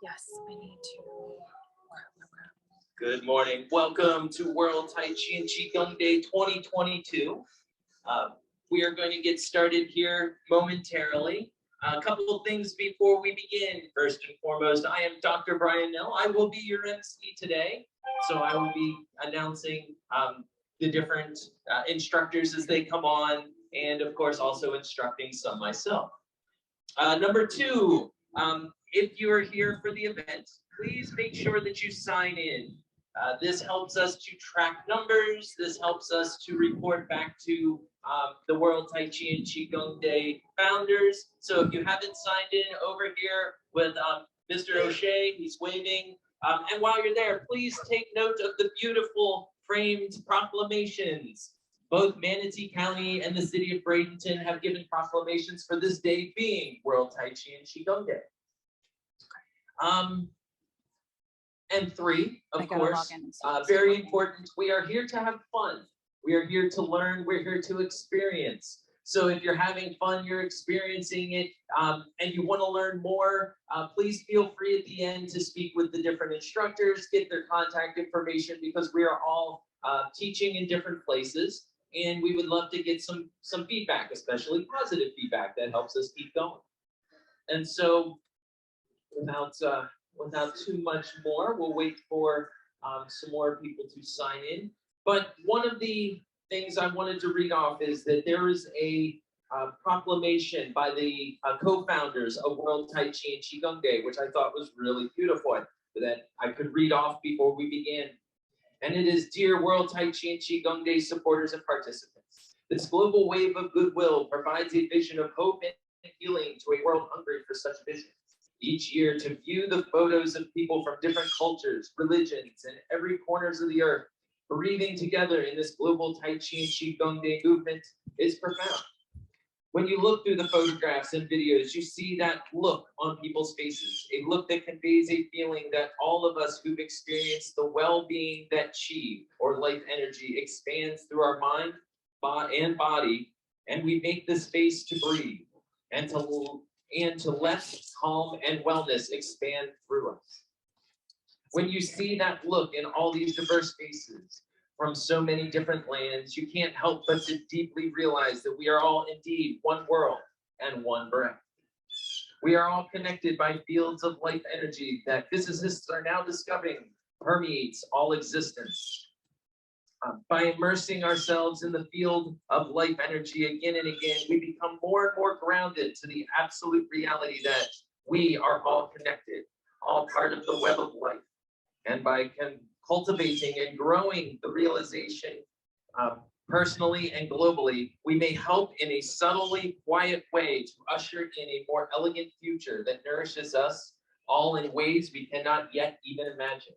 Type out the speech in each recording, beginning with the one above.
Yes, I need to. Good morning. Welcome to World Tai Chi and Qigong Day 2022. We are going to get started here momentarily. A couple of things before we begin. First and foremost, I am Dr. Brian Nell. I will be your MC today. So I will be announcing the different instructors as they come on, and of course also instructing some myself. Number two, if you are here for the event, please make sure that you sign in. This helps us to track numbers. This helps us to report back to the World Tai Chi and Qigong Day founders. So if you haven't signed in over here with Mr. O'Shea, he's waving. And while you're there, please take note of the beautiful framed proclamations. Both Manatee County and the city of Bradenton have given proclamations for this day being World Tai Chi and Qigong Day. And three, of course, very important, we are here to have fun. We are here to learn, we're here to experience. So if you're having fun, you're experiencing it, and you want to learn more, please feel free at the end to speak with the different instructors, get their contact information, because we are all teaching in different places, and we would love to get some feedback, especially positive feedback that helps us keep going. And so without too much more, we'll wait for some more people to sign in. But one of the things I wanted to read off is that there is a proclamation by the co-founders of World Tai Chi and Qigong Day, which I thought was really beautiful, that I could read off before we began. And it is, "Dear World Tai Chi and Qigong Day supporters and participants, this global wave of goodwill provides a vision of hope and healing to a world hungry for such visions. Each year, to view the photos of people from different cultures, religions, and every corners of the earth breathing together in this global Tai Chi and Qigong Day movement is profound. When you look through the photographs and videos, you see that look on people's faces, a look that conveys a feeling that all of us who've experienced the well-being that Qi, or life energy, expands through our mind and body, and we make the space to breathe and to let calm and wellness expand through us. When you see that look in all these diverse faces from so many different lands, you can't help but to deeply realize that we are all indeed one world and one breath. We are all connected by fields of life energy that physicists are now discovering permeates all existence. By immersing ourselves in the field of life energy again and again, we become more and more grounded to the absolute reality that we are all connected, all part of the web of life. And by cultivating and growing the realization personally and globally, we may help in a subtly quiet way to usher in a more elegant future that nourishes us all in ways we cannot yet even imagine.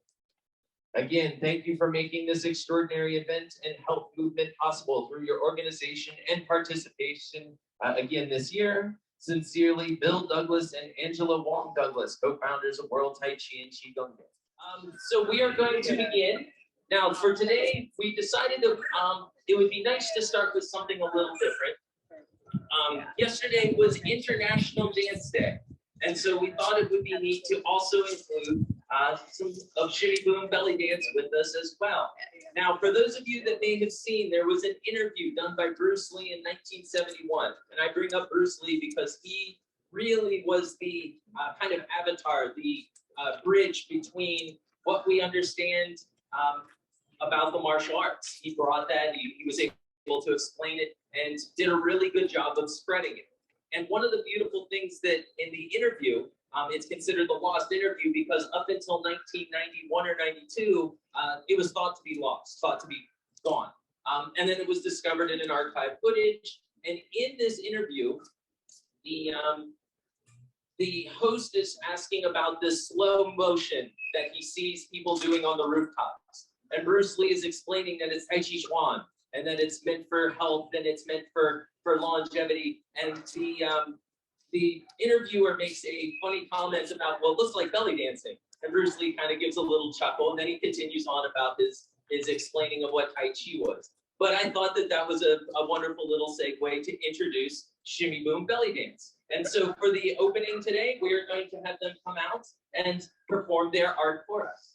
Again, thank you for making this extraordinary event and health movement possible through your organization and participation again this year. Sincerely, Bill Douglas and Angela Wong Douglas, co-founders of World Tai Chi and Qigong Day." So we are going to begin. Now, for today, we decided that it would be nice to start with something a little different. Yesterday was International Dance Day, and so we thought it would be neat to also include some of Shimmy Boom Belly Dance with us as well. Now, for those of you that may have seen, there was an interview done by Bruce Lee in 1971, and I bring up Bruce Lee because he really was the kind of avatar, the bridge between what we understand about the martial arts. He brought that, he was able to explain it and did a really good job of spreading it. And one of the beautiful things that in the interview, it's considered the lost interview because up until 1991 or 92, it was thought to be lost, thought to be gone. And then it was discovered in an archive footage. And in this interview, the host is asking about this slow motion that he sees people doing on the rooftops. And Bruce Lee is explaining that it's Tai Chi Chuan and that it's meant for health and it's meant for longevity. And the interviewer makes a funny comment about, well, it looks like belly dancing. And Bruce Lee kind of gives a little chuckle, and then he continues on about his explaining of what Tai Chi was. But I thought that that was a wonderful little segue to introduce Shimmy Boom Belly Dance. And so for the opening today, we are going to have them come out and perform their art for us.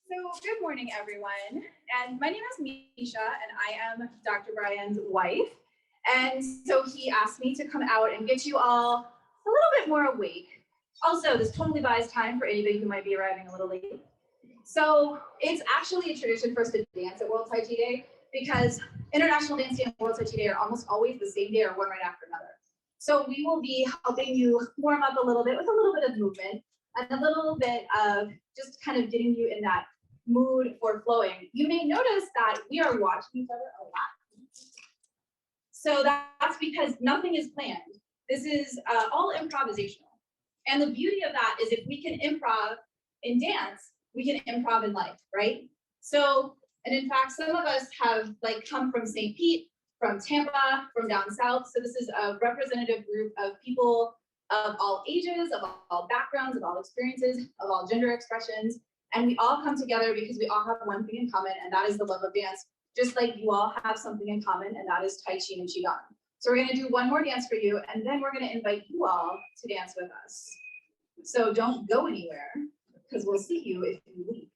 So good morning, everyone. And my name is Misha, and I am Dr. Brian's wife. And so he asked me to come out and get you all a little bit more awake. Also, this totally buys time for anybody who might be arriving a little late. So it's actually a tradition for us to dance at World Tai Chi Day because International Dance Day and World Tai Chi Day are almost always the same day or one right after another. So we will be helping you warm up a little bit with a little bit of movement and a little bit of just kind of getting you in that mood for flowing. You may notice that we are watching each other a lot. So that's because nothing is planned. This is all improvisational. And the beauty of that is if we can improv in dance, we can improv in life, right? So, and in fact, some of us have like come from St. Pete, from Tampa, from down south. So this is a representative group of people of all ages, of all backgrounds, of all experiences, of all gender expressions. And we all come together because we all have one thing in common, and that is the love of dance. Just like you all have something in common, and that is Tai Chi and Qigong. So we're gonna do one more dance for you, and then we're gonna invite you all to dance with us. So don't go anywhere, because we'll see you if you leave.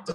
All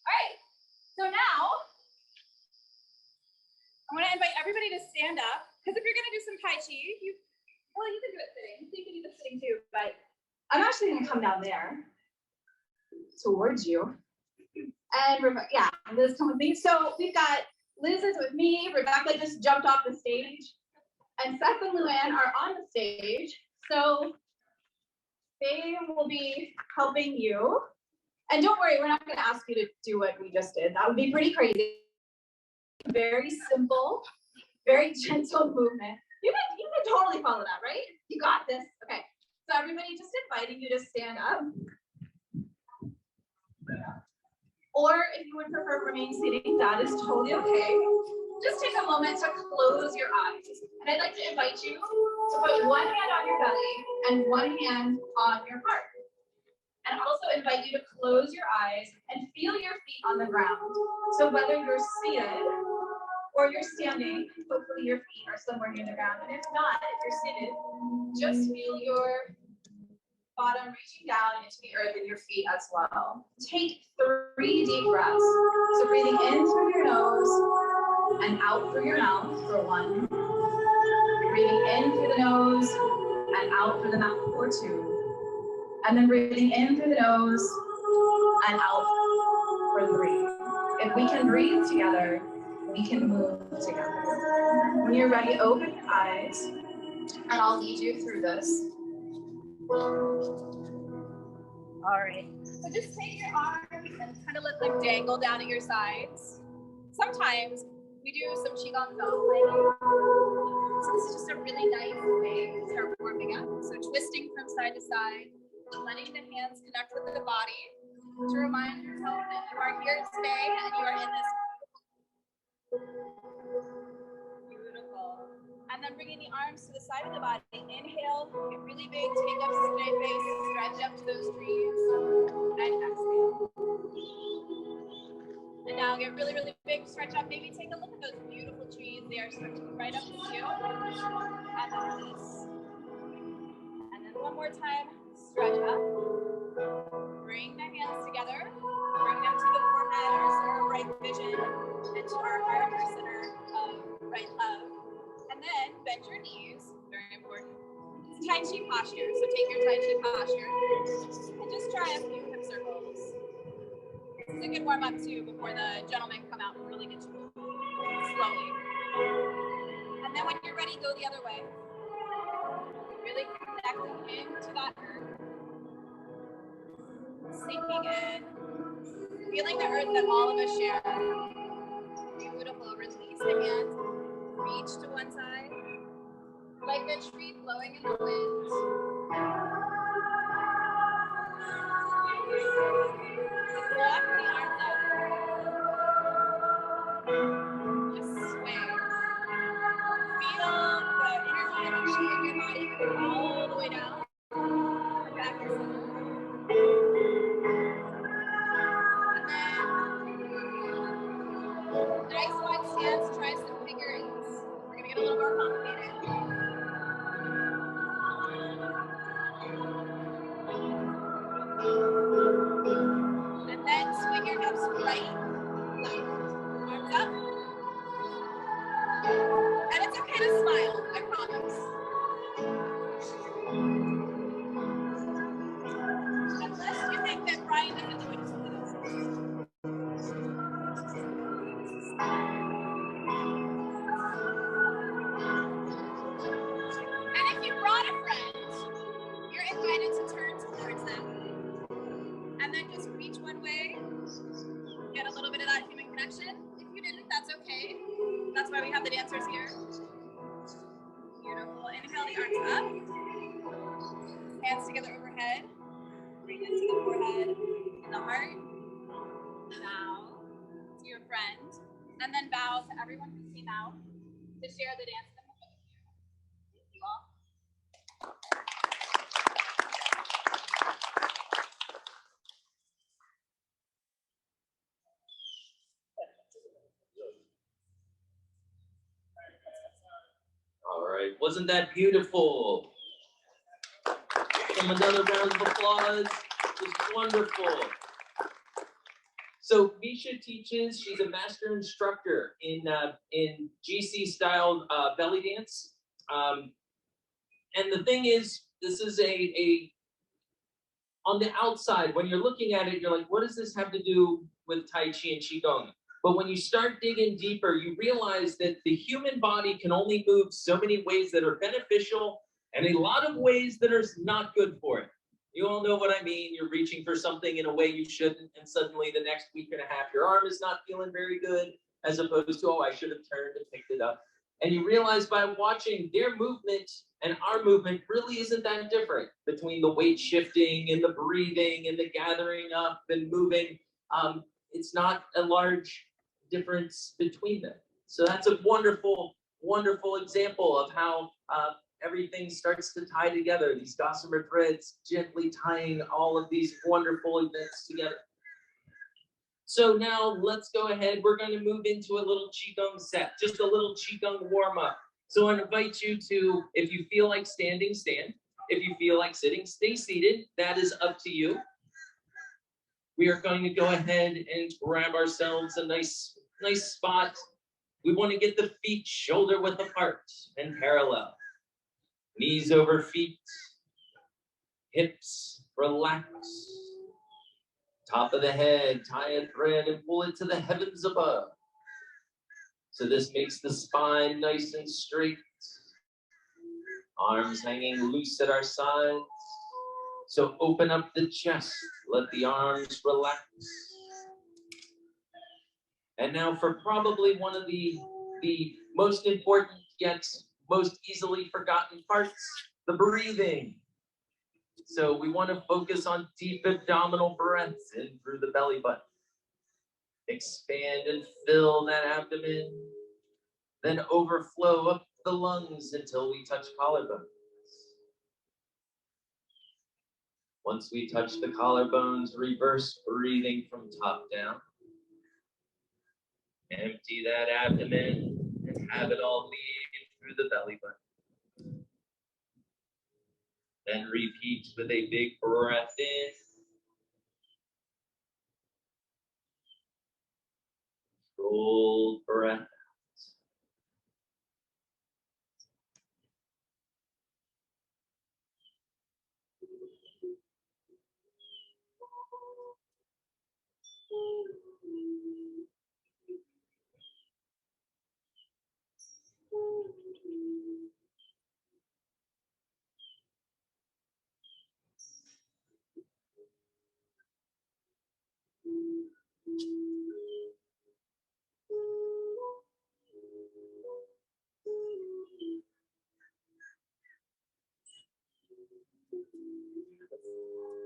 right, so now I want to invite everybody to stand up, because if you're going to do some Tai Chi, you can do it sitting. So you can do this sitting too, but I'm actually going to come down there towards you. And yeah, Liz, come with me. So we've got Liz is with me. Rebecca just jumped off the stage, and Seth and Luann are on the stage. So they will be helping you. And don't worry, we're not going to ask you to do what we just did. That would be pretty crazy. Very simple, very gentle movement. You can totally follow that, right? You got this. Okay. So everybody, just inviting you to stand up. Or if you would prefer remain seating, that is totally okay. Just take a moment to close your eyes. And I'd like to invite you to put one hand on your belly and one hand on your heart. And also invite you to close your eyes and feel your feet on the ground. So whether you're seated or you're standing, hopefully your feet are somewhere near the ground. And if not, if you're seated, just feel your bottom reaching down into the earth and your feet as well. Take 3 deep breaths. So breathing in through your nose and out through your mouth for 1. Breathing in through the nose and out through the mouth for 2. And then breathing in through the nose and out for 3. If we can breathe together, we can move together. When you're ready, open your eyes, and I'll lead you through this. All right. So just take your arms and kind of let them dangle down at your sides. Sometimes we do some Qigong belt playing. So this is just a really nice way to start warming up. So twisting from side to side, letting the hands connect with the body to remind yourself that you are here today and you are in this. Beautiful. And then bringing the arms to the side of the body. Inhale, get really big, take up straight face, stretch up to those trees, and exhale. And now get really, really big, stretch up. Maybe take a look at those beautiful trees. They are stretching right up with you. And then release. And then one more time, stretch up. Bring the hands together. Bring them to the forehead, our center of right vision, and to our heart, our center of right love. And then bend your knees, very important. It's Tai Chi posture, so take your Tai Chi posture and just try a few hip circles. This is a good warm up too before the gentlemen come out and really get you moving slowly. And then when you're ready, go the other way. Really connecting into that earth. Sinking in, feeling the earth that all of us share. Beautiful. Release the hands, reach to one side, like a tree blowing in the wind. Walk the arms up. Just sway. Feel the energy of the chi in your body go all the way down. Back to center. Nice wide stance, try some figure eights. We're gonna get a little more complicated. And then swing your hips right, left. Arms up. And it's okay to smile, I promise. Unless you think that Brian doesn't do it to please. And if you brought a friend, you're invited to turn towards them. And then just reach one way, get a little bit of that human connection. If you didn't, that's okay. That's why we have the dancers here. Beautiful. Inhale the arms up. Hands together overhead. Breathe into the forehead and the heart. Bow to your friend. And then bow to everyone who came out to share the dance that we're with you. Thank you all. All right, wasn't that beautiful? Another round of applause. It was wonderful. So Misha teaches, she's a master instructor in GC style belly dance. And the thing is, this is on the outside, when you're looking at it, you're like, what does this have to do with Tai Chi and Qigong? But when you start digging deeper, you realize that the human body can only move so many ways that are beneficial and a lot of ways that are not good for it. You all know what I mean. You're reaching for something in a way you shouldn't, and suddenly the next week and a half, your arm is not feeling very good, as opposed to, oh, I should have turned and picked it up. And you realize by watching their movement and our movement really isn't that different between the weight shifting and the breathing and the gathering up and moving. It's not a large difference between them. So that's a wonderful, wonderful example of how everything starts to tie together. These gossamer threads gently tying all of these wonderful events together. So now let's go ahead. We're going to move into a little Qigong set, just a little Qigong warm-up. So I invite you to, if you feel like standing, stand. If you feel like sitting, stay seated. That is up to you. We are going to go ahead and grab ourselves a nice spot. We want to get the feet shoulder width apart and parallel. Knees over feet. Hips relax. Top of the head, tie a thread and pull it to the heavens above. So this makes the spine nice and straight. Arms hanging loose at our sides. So open up the chest, let the arms relax. And now for probably one of the most important yet most easily forgotten parts, the breathing. So we want to focus on deep abdominal breaths in through the belly button. Expand and fill that abdomen. Then overflow up the lungs until we touch collarbones. Once we touch the collarbones, reverse breathing from top down. Empty that abdomen and have it all leave through the belly button. Then repeat with a big breath in. Controlled breath out.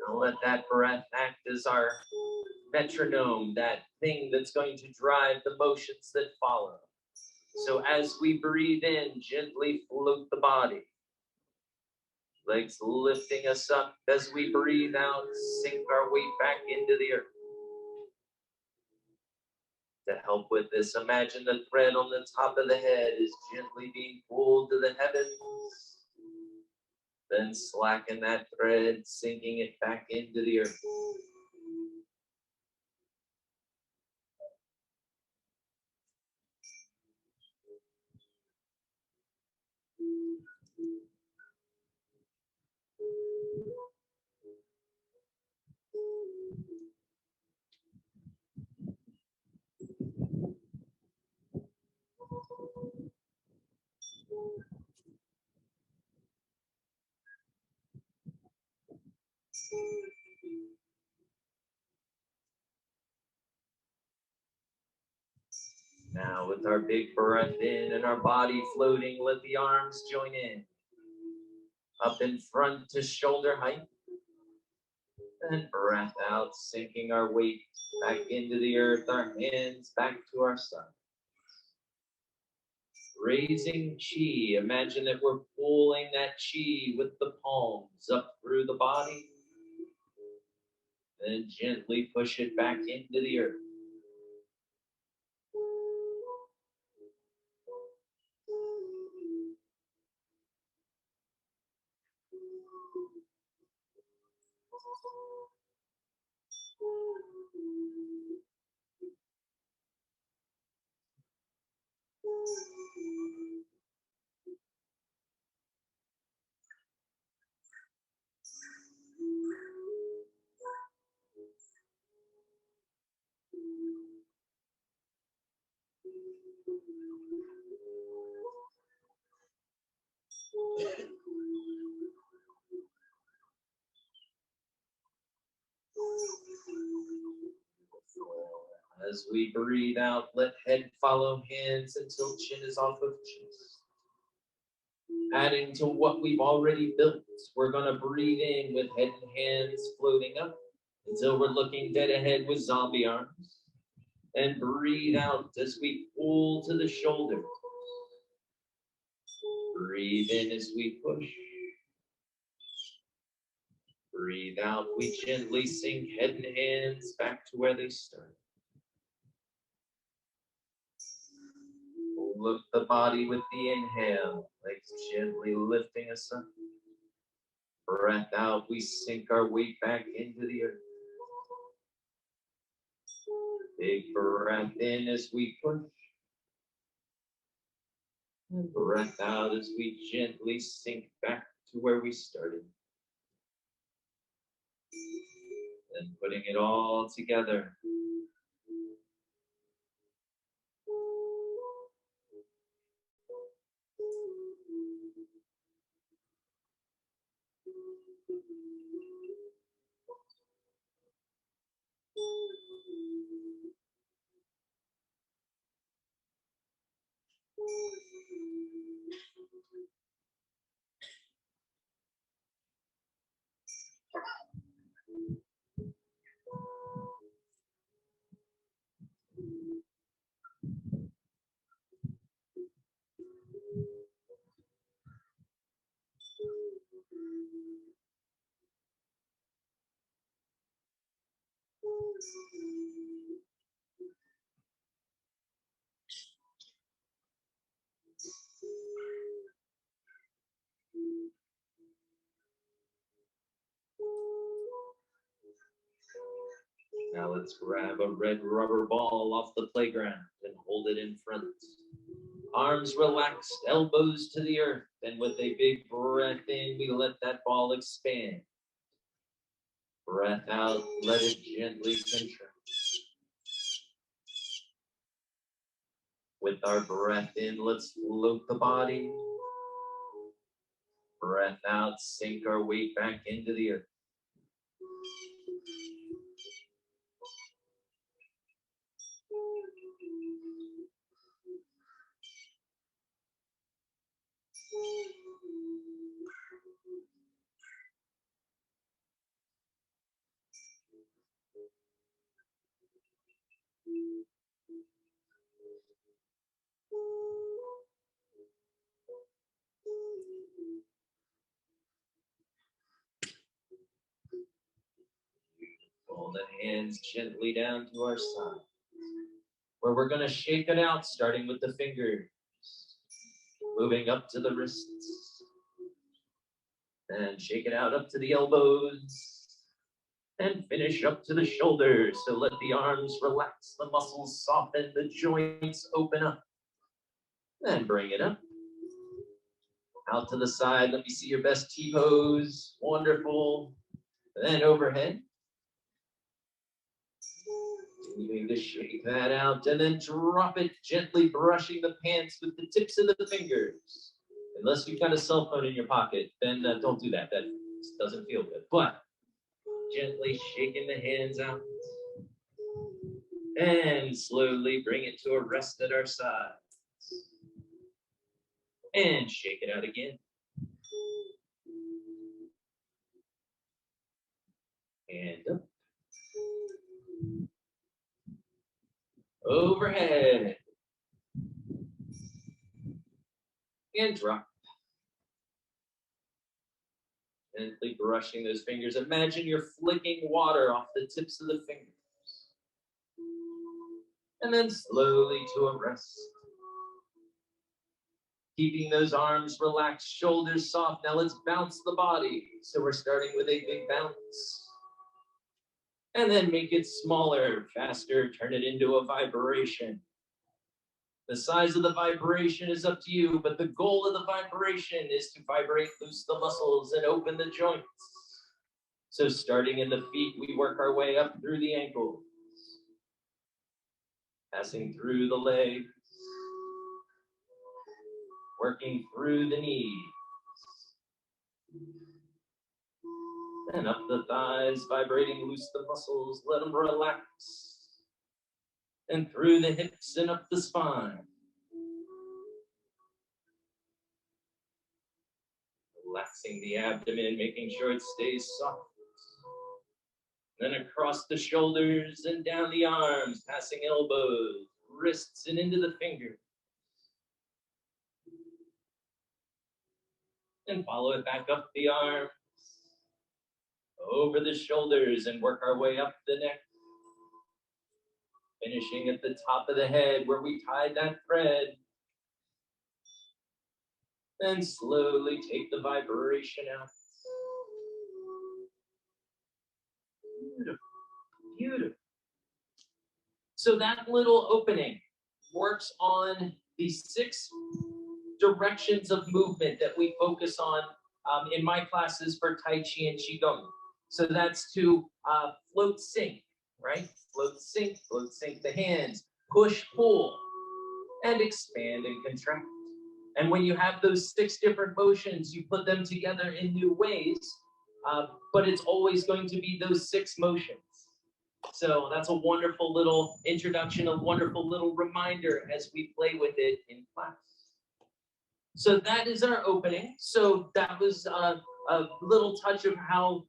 Now let that breath act as our metronome, that thing that's going to drive the motions that follow. So as we breathe in, gently float the body. Legs lifting us up. As we breathe out, sink our weight back into the earth. To help with this, imagine the thread on the top of the head is gently being pulled to the heavens. Then slacken that thread, sinking it back into the earth. Now with our big breath in and our body floating, let the arms join in. Up in front to shoulder height. And breath out, sinking our weight back into the earth, our hands back to our sides. Raising chi, imagine that we're pulling that chi with the palms up through the body. Then gently push it back into the earth. As we breathe out, let head follow hands until chin is off of chest. Adding to what we've already built, we're going to breathe in with head and hands floating up until we're looking dead ahead with zombie arms. And breathe out as we pull to the shoulders. Breathe in as we push. Breathe out, we gently sink head and hands back to where they start. Lift the body with the inhale, legs gently lifting us up. Breath out, we sink our weight back into the earth. Big breath in as we push. And breath out as we gently sink back to where we started. Then putting it all together. Now let's grab a red rubber ball off the playground and hold it in front. Arms relaxed, elbows to the earth, and with a big breath in, we let that ball expand. Breath out, let it gently contract. With our breath in, let's float the body. Breath out, sink our weight back into the earth. Pull the hands gently down to our side. where we're going to shake it out, starting with the fingers, moving up to the wrists, and shake it out up to the elbows, and finish up to the shoulders. So let the arms relax, the muscles soften, the joints open up. Then bring it up. Out to the side, let me see your best T-pose. Wonderful. Then overhead. Continuing to shake that out, and then drop it, gently brushing the pants with the tips of the fingers. Unless you've got a cell phone in your pocket, then don't do that. That doesn't feel good. But gently shaking the hands out. And slowly bring it to a rest at our sides. And shake it out again. And up. Overhead. And drop. Gently brushing those fingers. Imagine you're flicking water off the tips of the fingers. And then slowly to a rest. Keeping those arms relaxed, shoulders soft. Now let's bounce the body. So we're starting with a big bounce. And then make it smaller, faster, turn it into a vibration. The size of the vibration is up to you, but the goal of the vibration is to vibrate, loose the muscles, and open the joints. So starting in the feet, we work our way up through the ankles, passing through the legs, working through the knees, and up the thighs, vibrating, loose the muscles, let them relax, and through the hips and up the spine. Relaxing the abdomen, making sure it stays soft. Then across the shoulders and down the arms, passing elbows, wrists, and into the fingers. And follow it back up the arms, over the shoulders, and work our way up the neck. Finishing at the top of the head where we tied that thread. Then slowly take the vibration out. Beautiful, beautiful. So that little opening works on the 6 directions of movement that we focus on in my classes for Tai Chi and Qigong. So that's to float, sink, right? Float, sink the hands, push, pull, and expand and contract. And when you have those 6 different motions, you put them together in new ways, but it's always going to be those 6 motions. So that's a wonderful little introduction, a wonderful little reminder as we play with it in class. So that is our opening. So that was a little touch of how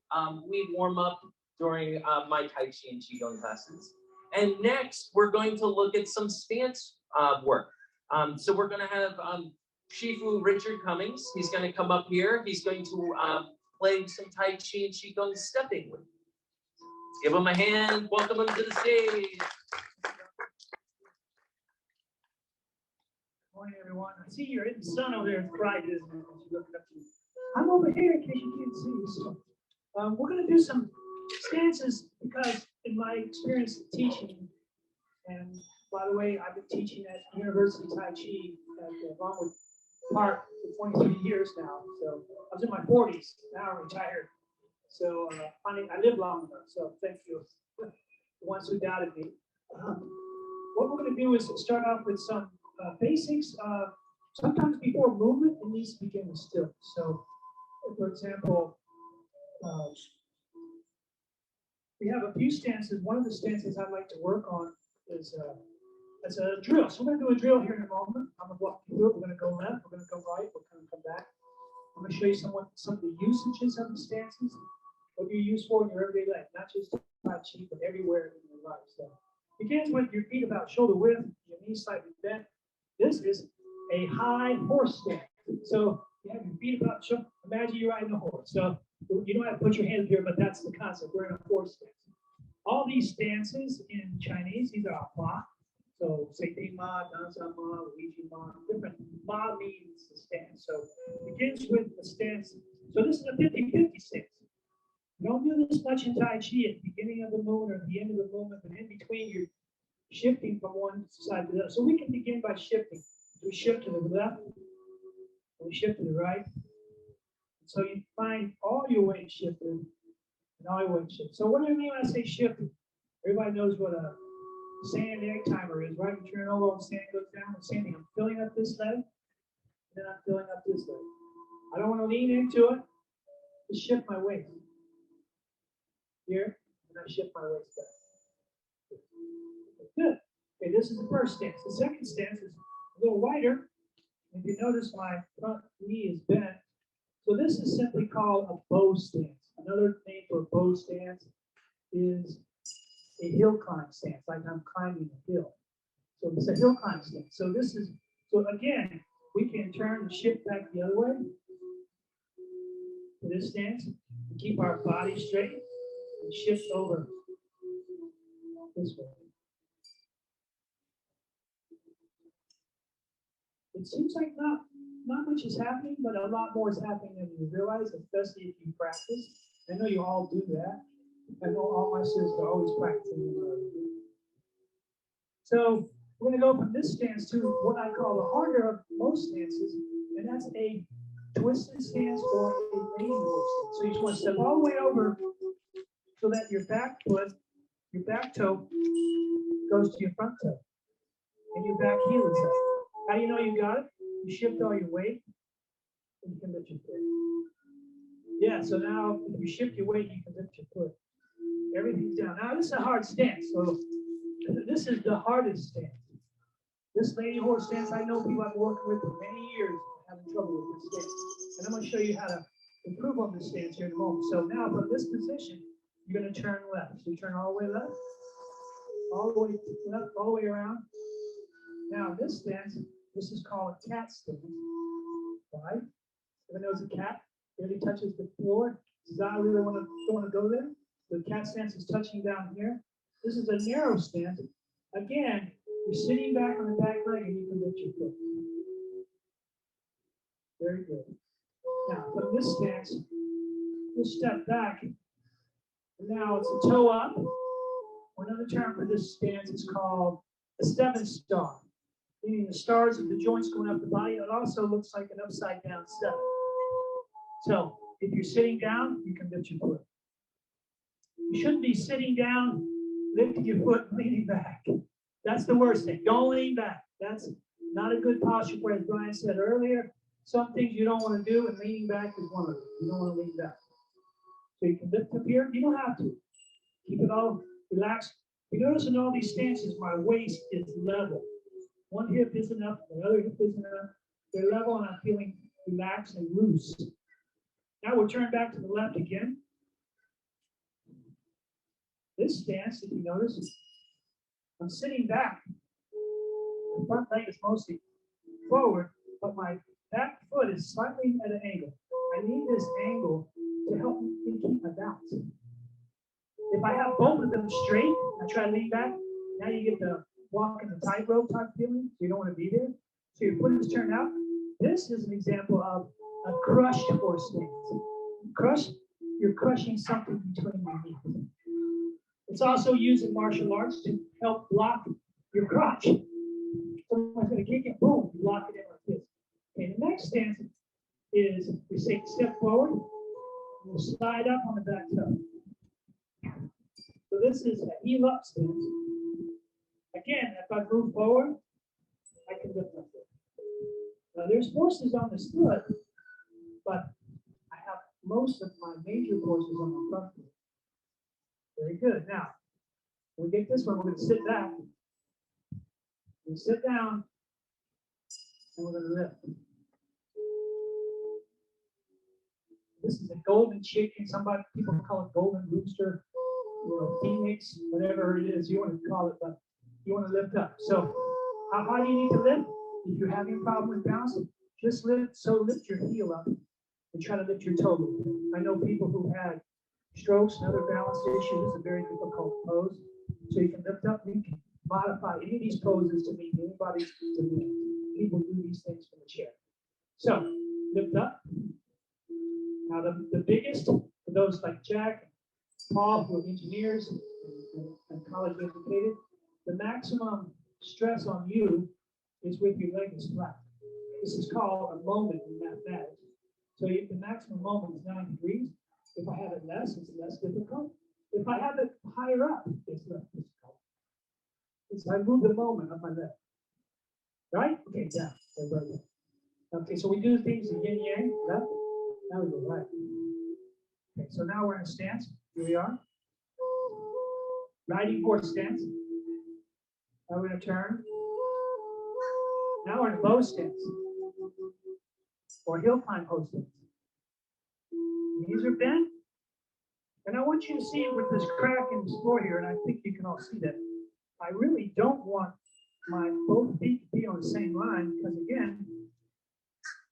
we warm up during my Tai Chi and Qigong classes. And next, we're going to look at some stance work. So we're going to have Shifu Richard Cummings. He's going to come up here. He's going to play some Tai Chi and Qigong stepping with me. Give him a hand. Welcome him to the stage. Morning, everyone. I see you're in the sun over there. It's bright, isn't it? As you look up to me. I'm over here in case you can't see. So we're going to do some stances because in my experience of teaching, and by the way, I've been teaching at University Tai Chi at Longwood Park for 23 years now. So I was in my 40s. Now I'm retired. So finally, I live long enough. So thank you, the ones who doubted me. What we're going to do is start off with some basics. Sometimes before movement, it needs to begin with stillness. So, for example, we have a few stances. One of the stances I'd like to work on is as a drill. So we're going to do a drill here in a moment. I'm going to walk you through it. We're going to go left. We're going to go right. We're going to come back. I'm going to show you some of the usages of the stances, what you use for in your everyday life, not just Tai Chi, but everywhere in your life. So begins with your feet about shoulder width, your knees slightly bent. This is a high horse stance. So you have your feet about shoulder. Imagine you're riding a horse. So you don't have to put your hands here, but that's the concept. We're in a horse stance. All these stances in Chinese, these are apa. So say Ma, Dansa Ma, Luigi Ma, different. Ma means the stance. So it begins with the stance. So this is a 50-50 stance. You don't do this much in Tai Chi at the beginning of the movement or at the end of the movement, but in between you're shifting from one side to the other. So we can begin by shifting. We shift to the left, and we shift to the right. So you find all your weight shifted and all your weight shifted. So what do I mean when I say shifted? Everybody knows what a sand egg timer is, right? You turn it over and sand goes down. I'm saying I'm filling up this leg, and then I'm filling up this leg. I don't want to lean into it. Just shift my weight. Here, and I shift my weight back. Good. Okay, this is the first stance. The second stance is a little wider. If you notice, my front knee is bent. So this is simply called a bow stance. Another name for a bow stance is a hill climb stance, like I'm climbing a hill. So it's a hill climb stance. So this is, so again, we can turn and shift back the other way to this stance and keep our body straight and shift over this way. It seems like not much is happening, but a lot more is happening than you realize, especially if you practice. I know you all do that. I know all my students are always practicing. So we're going to go from this stance to what I call the harder of most stances, and that's a twisted stance or a rainbow stance. So you just want to step all the way over so that your back foot, your back toe goes to your front toe, and your back heel is up. How do you know you got it? You shift all your weight, and you can lift your foot. Yeah, so now if you shift your weight, you can lift your foot. Everything's down. Now this is a hard stance, so this is the hardest stance. This lady horse stance, I know people I've worked with for many years having trouble with this stance. And I'm going to show you how to improve on this stance here in a moment. So now from this position, you're going to turn left. So you turn all the way left, all the way left, all the way around. Now this stance, this is called a cat stance. Right? Everyone knows a cat barely touches the floor. Does I really don't want to go there? The cat stance is touching down here. This is a narrow stance. Again, you're sitting back on the back leg and you can lift your foot. Very good. Now, from this stance, we'll step back. And now it's a toe up. Another term for this stance is called a 7-star, meaning the stars of the joints going up the body. It also looks like an upside down 7. So if you're sitting down, you can lift your foot. You shouldn't be sitting down, lifting your foot, and leaning back. That's the worst thing. Don't lean back. That's not a good posture for, as Brian said earlier. Some things you don't want to do, and leaning back is one of them. You don't want to lean back. So you can lift up here. You don't have to. Keep it all relaxed. You notice in all these stances, my waist is level. One hip isn't up, the other hip isn't up. They're level, and I'm feeling relaxed and loose. Now we'll turn back to the left again. This stance, if you notice, I'm sitting back. My front leg is mostly forward, but my back foot is slightly at an angle. I need this angle to help me keep my balance. If I have both of them straight, I try to lean back, now you get the walk in the tightrope type feeling, so you don't want to be there. So your foot is turned out. This is an example of a crushed horse stance. You're crushing something between your knees. It's also used in martial arts to help block your crotch. Someone's going to kick it, boom, you lock it in like this. Okay, the next stance is we take a step forward, and we'll slide up on the back toe. So this is a heel up stance. Again, if I move forward, I can lift my foot. Now there's forces on this foot, but I have most of my major forces on my front foot. Very good. Now, when we get this one, we're going to sit back. We'll sit down, and we're going to lift. This is a golden chicken. People call it golden rooster, phoenix, whatever it is you want to call it, but you want to lift up. So, how high do you need to lift? If you're having a problem with balance, just lift. So lift your heel up and try to lift your toe. I know people who had strokes and other balance issues. It's a very difficult pose. So you can lift up, you can modify any of these poses to meet anybody's demand. People do these things from the chair. So, lift up. Now, the biggest, for those like Jack, Paul, who are engineers and college educated, the maximum stress on you is with your leg is flat. This is called a moment in mathematics. So the maximum moment is 9 degrees. If I have it less, it's less difficult. If I have it higher up, it's less difficult. It's I move the moment of my leg. Right? Okay, down. Okay, so we do things in yin yang, left. Now we go right. Okay, so now we're in a stance. Here we are. Riding horse stance. Now we're going to turn. Now we're in bow stance. Or hill climb pose stance. Knees are bent. And I want you to see with this crack in the floor here, and I think you can all see that. I really don't want my both feet to be on the same line because again,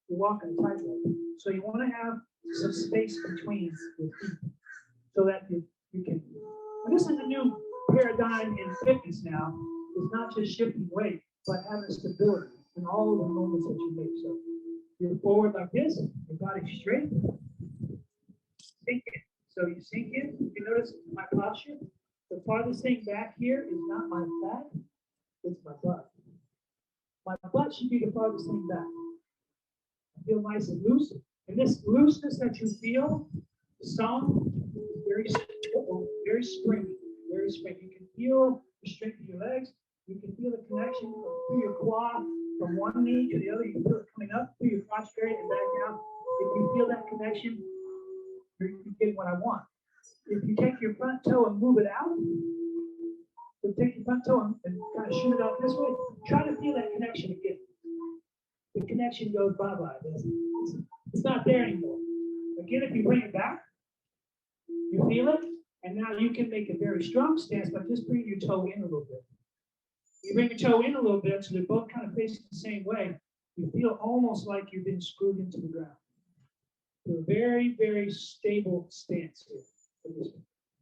you're walking tightrope. So you want to have some space between your feet so that you can. And this is a new paradigm in fitness now. It's not just shifting weight, but having stability in all of the movements that you make. So you're forward like this, your body straight. Sink in. So you sink in. You notice my posture. The farthest thing back here is not my back, it's my butt. My butt should be the farthest thing back. I feel nice and loose. And this looseness that you feel, some very springy, very springy. You can feel the strength of your legs. You can feel the connection through your quad from one knee to the other. You can feel it coming up through your crotch area and back down. If you feel that connection, you're getting what I want. If you take your front toe and move it out, so take your front toe and kind of shoot it out this way, try to feel that connection again. The connection goes bye-bye. It's not there anymore. Again, if you bring it back, you feel it, and now you can make a very strong stance by just bringing your toe in a little bit. You bring your toe in a little bit so they're both kind of facing the same way. You feel almost like you've been screwed into the ground. So a very, very stable stance here.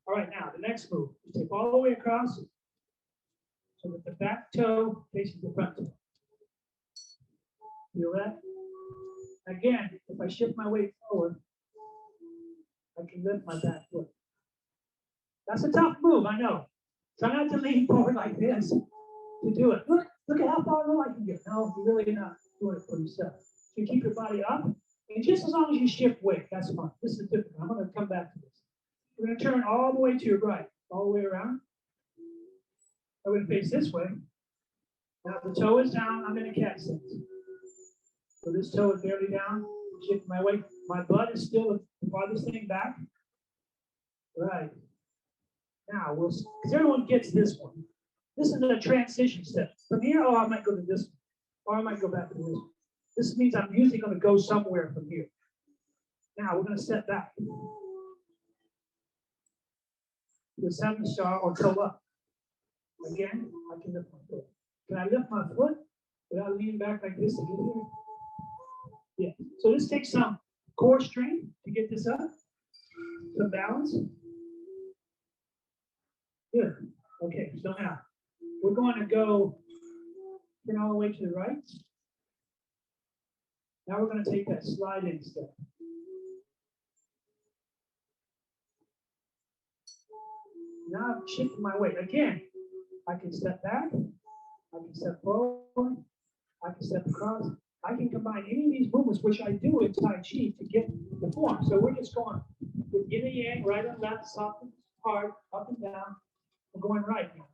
All right, now the next move. You take all the way across so that the back toe faces the front toe. Feel that? Again, if I shift my weight forward, I can lift my back foot. That's a tough move, I know. Try not to lean forward like this to do it. Look at how far low I can get. No, you're really not doing it for yourself. So you keep your body up, and just as long as you shift weight, that's fine. This is different. I'm going to come back to this. We're going to turn all the way to your right, all the way around. I'm going to face this way. Now the toe is down. I'm in a cat stance. So this toe is barely down. Shift my weight. My butt is still the farthest thing back. Right. Now, because everyone gets this one. This is a transition step. From here, I might go to this one. Or I might go back to this one. This means I'm usually going to go somewhere from here. Now, we're going to step back. To a 7-star or toe up. Again, I can lift my foot. Can I lift my foot without leaning back like this to get here? Yeah. So this takes some core strength to get this up. Some balance. Good. Okay, so now we're going to go turn all the way to the right. Now we're going to take that slide in step. Now I'm shifting my weight. Again, I can step back. I can step forward. I can step across. I can combine any of these movements, which I do in Tai Chi, to get the form. So we're just going with yin and yang, right and left, soft and hard, up and down. We're going right now.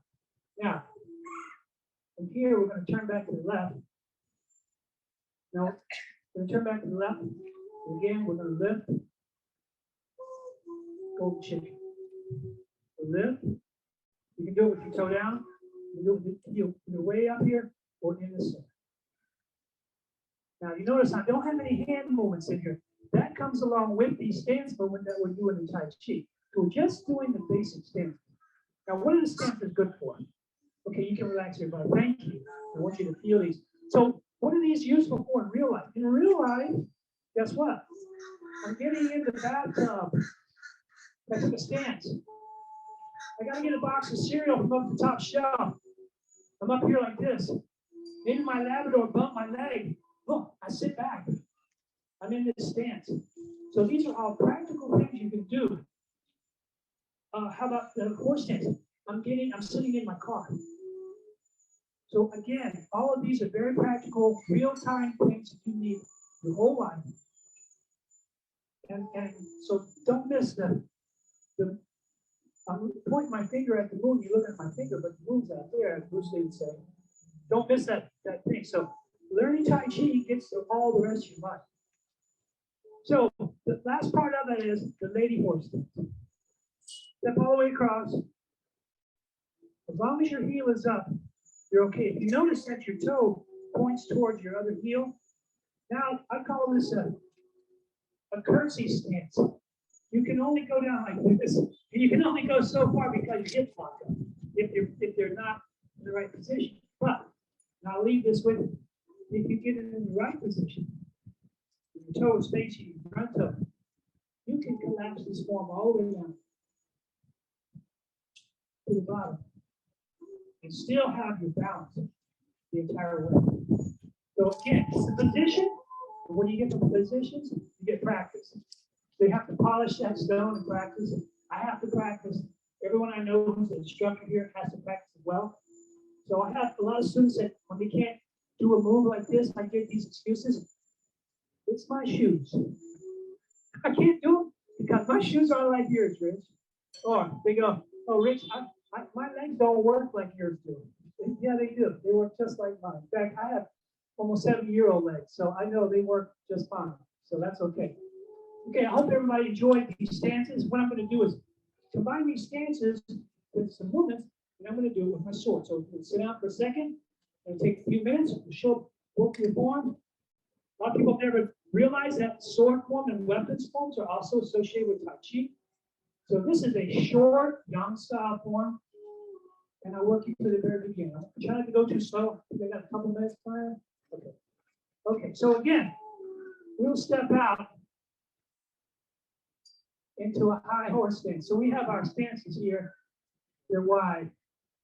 Now, from here, we're going to turn back to the left. Now, we're going to turn back to the left. Again, we're going to lift. Golden chicken. Lift. You can do it with your toe down. You can do it with your heel either way up here or in the center. Now, you notice I don't have any hand movements in here. That comes along with the stance movement that we're doing in Tai Chi. So we're just doing the basic stance. Now, what are the stances good for? Okay, you can relax your body. Thank you. I want you to feel these. So, what are these useful for in real life? In real life, guess what? I'm getting in the bathtub. I took a stance. I got to get a box of cereal from up the top shelf. I'm up here like this. Maybe my Labrador bumped my leg. Look, I sit back. I'm in this stance. So these are all practical things you can do. How about the horse stance? I'm sitting in my car. So again, all of these are very practical, real-time things that you need your whole life. And so don't miss I'm pointing my finger at the moon. You look at my finger, but the moon's out there, as Bruce Lee would say. Don't miss that thing. So learning Tai Chi gets to all the rest of your life. So the last part of it is the lady horse stance. Step all the way across. As long as your heel is up, you're okay. If you notice that your toe points towards your other heel, now I call this a curtsy stance. You can only go down like this, and you can only go so far because your hips lock up if they're not in the right position. But and I'll leave this with you. If you get it in the right position, your toe is facing your front toe, you can collapse this form all the way down to the bottom and still have your balance the entire way. So again, it's the position. And when you get the positions, you get practice. So you have to polish that stone and practice. I have to practice. Everyone I know who's an instructor here has to practice as well. So I have a lot of students that when they can't do a move like this, I get these excuses. It's my shoes. I can't do them because my shoes are like yours, Rich. Or they go, oh, Rich, my legs don't work like yours do. Yeah, they do. They work just like mine. In fact, I have almost 70-year-old legs, so I know they work just fine. So that's okay. Okay, I hope everybody enjoyed these stances. What I'm going to do is combine these stances with some movements, and I'm going to do it with my sword. So sit down for a second, and take a few minutes to show both your form. A lot of people never realize that sword form and weapons forms are also associated with Tai Chi. So this is a short, young style form, and I'll work you through the very beginning. I'm trying to go too slow. I think I got a couple minutes time. Okay. Okay, so again, we'll step out into a high horse stance. So we have our stances here. They're wide.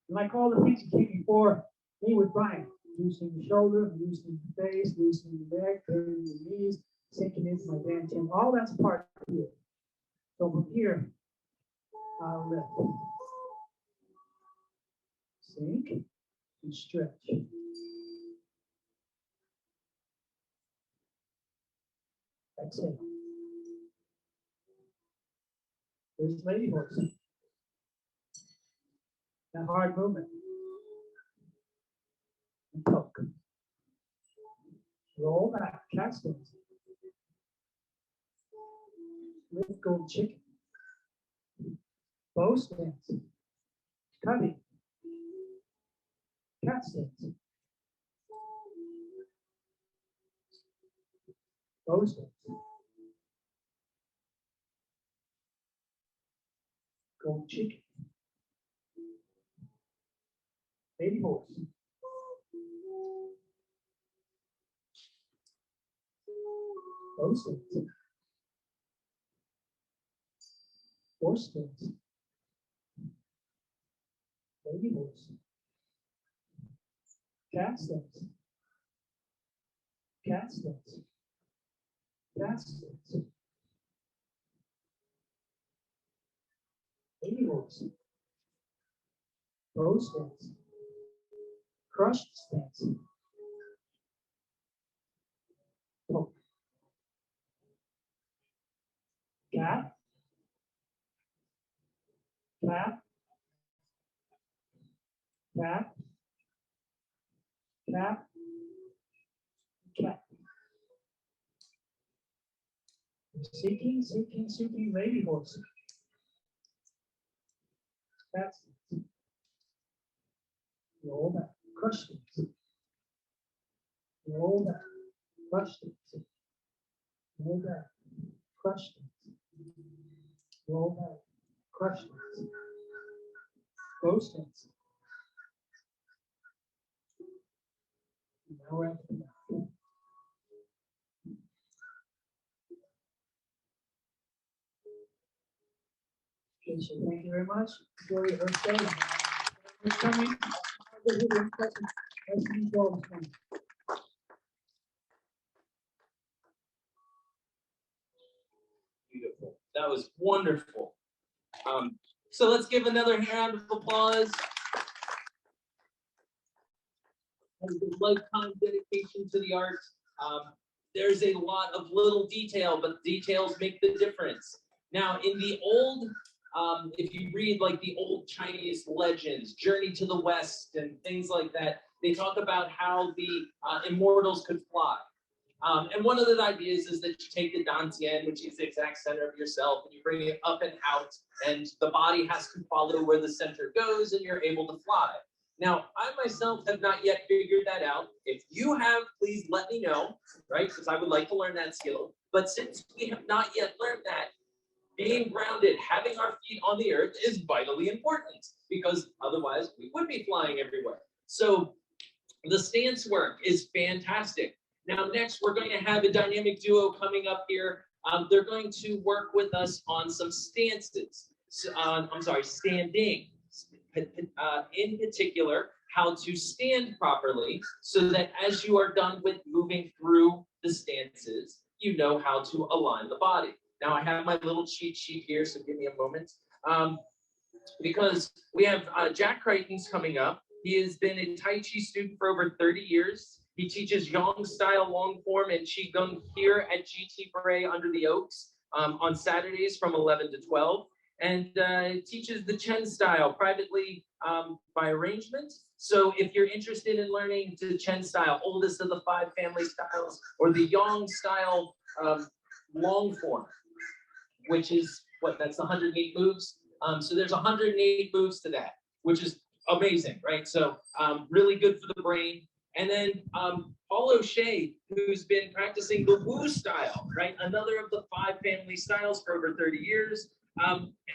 Like all the things you came before, me with Brian. Loosening the shoulder, loosening the face, loosening the neck, turning the knees, sinking into my Bradenton. All that's part of here. So from here, I'll lift. Sink and stretch. Exhale. There's lady horse. That hard movement. And poke. Roll back, cat stance. Lift gold chicken. Bow stance. Cutting. Cat stance. Bow stance. Gold chicken. Lady horse. Bow stance. Horse stance. Lady horse. Cat stance. Cat stance. Cat stance. Lady horse. Bow stance. Crushed stance. Poke. Cat. Cat. Cat. Cat. Cat. Seeking, seeking, seeking, lady horse. Cat stance. Roll back. Crush stance. Roll back. Crush stance. Roll back. Crush stance. Roll back. Crush stance. Bow stance. Now we're at the back. Okay, so thank you very much. Enjoy your birthday. Thanks for coming. We're here to express it. Nice to meet you all this morning. Beautiful. That was wonderful. So let's give another round of applause. As a lifetime dedication to the art. There's a lot of little detail, but details make the difference. Now, in the old, if you read like the old Chinese legends, Journey to the West and things like that, they talk about how the immortals could fly. And one of the ideas is that you take the dantian, which is the exact center of yourself, and you bring it up and out, and the body has to follow where the center goes, and you're able to fly. Now, I myself have not yet figured that out. If you have, please let me know, right? Because I would like to learn that skill. But since we have not yet learned that, being grounded, having our feet on the earth is vitally important, because otherwise we would be flying everywhere. So the stance work is fantastic. Now, next, we're going to have a dynamic duo coming up here. They're going to work with us on some stances. Standing. In particular, how to stand properly so that as you are done with moving through the stances, you know how to align the body. Now, I have my little cheat sheet here, so give me a moment. Because we have Jack Crichton's coming up. He has been a Tai Chi student for over 30 years. He teaches Yang style long form and Qigong here at GT Bray under the Oaks on Saturdays from 11 to 12. And teaches the Chen style privately by arrangement. So if you're interested in learning the Chen style, oldest of the 5 family styles, or the Yang style long form, which is that's 108 moves. So there's 108 moves to that, which is amazing, right? So really good for the brain. And then Paul O'Shea, who's been practicing the Wu style, right? Another of the 5 family styles for over 30 years.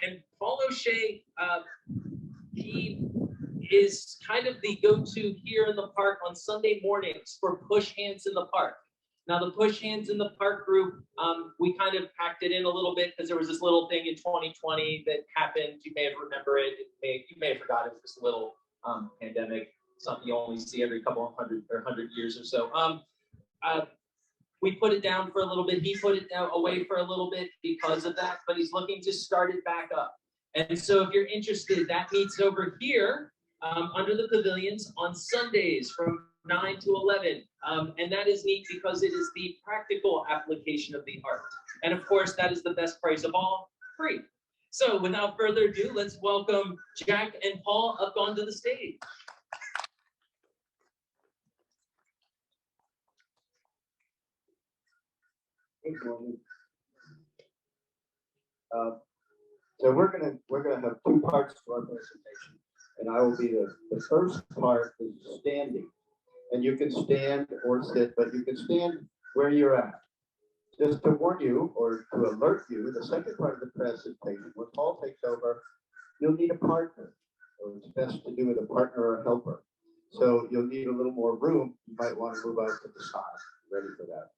And Paul O'Shea, he is kind of the go-to here in the park on Sunday mornings for push hands in the park. Now, the push hands in the park group, we kind of packed it in a little bit because there was this little thing in 2020 that happened. You may have remembered it. You may have forgotten. It was just a little pandemic, something you only see every couple of 100 years or so. We put it down for a little bit. He put it away for a little bit because of that, but he's looking to start it back up. And so if you're interested, that meets over here under the pavilions on Sundays from 9 to 11. And that is neat because it is the practical application of the art. And of course, that is the best price of all, free. So without further ado, let's welcome Jack and Paul up onto the stage. So we're gonna have 2 parts to our presentation, and I will be the first part is standing, and you can stand or sit, but you can stand where you're at. Just to warn you or to alert you, the second part of the presentation, when Paul takes over, you'll need a partner, or it's best to do with a partner or a helper. So you'll need a little more room. You might want to move out to the side. Ready for that?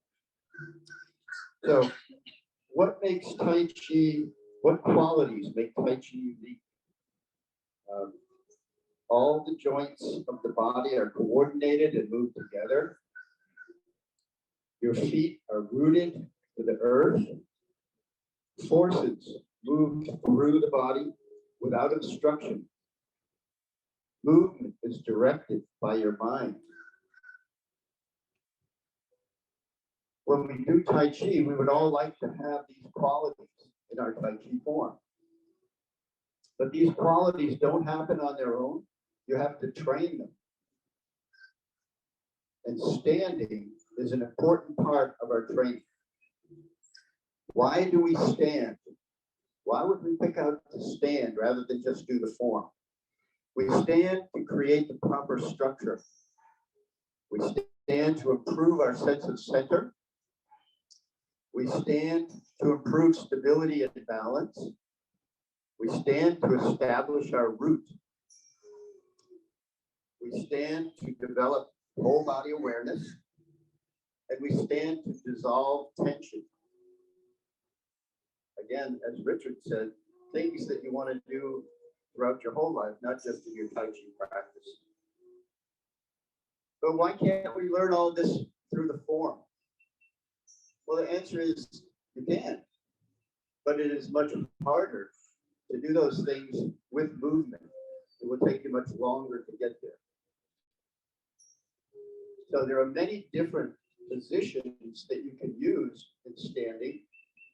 So, what makes Tai Chi? What qualities make Tai Chi unique? All the joints of the body are coordinated and move together. Your feet are rooted to the earth. Forces move through the body without obstruction. Movement is directed by your mind. When we do Tai Chi, we would all like to have these qualities in our Tai Chi form. But these qualities don't happen on their own. You have to train them. And standing is an important part of our training. Why do we stand? Why would we pick out to stand rather than just do the form? We stand to create the proper structure. We stand to improve our sense of center. We stand to improve stability and balance. We stand to establish our root. We stand to develop whole body awareness. And we stand to dissolve tension. Again, as Richard said, things that you want to do throughout your whole life, not just in your Tai Chi practice. But why can't we learn all this through the form? Well, the answer is you can, but it is much harder to do those things with movement. It will take you much longer to get there. So there are many different positions that you can use in standing,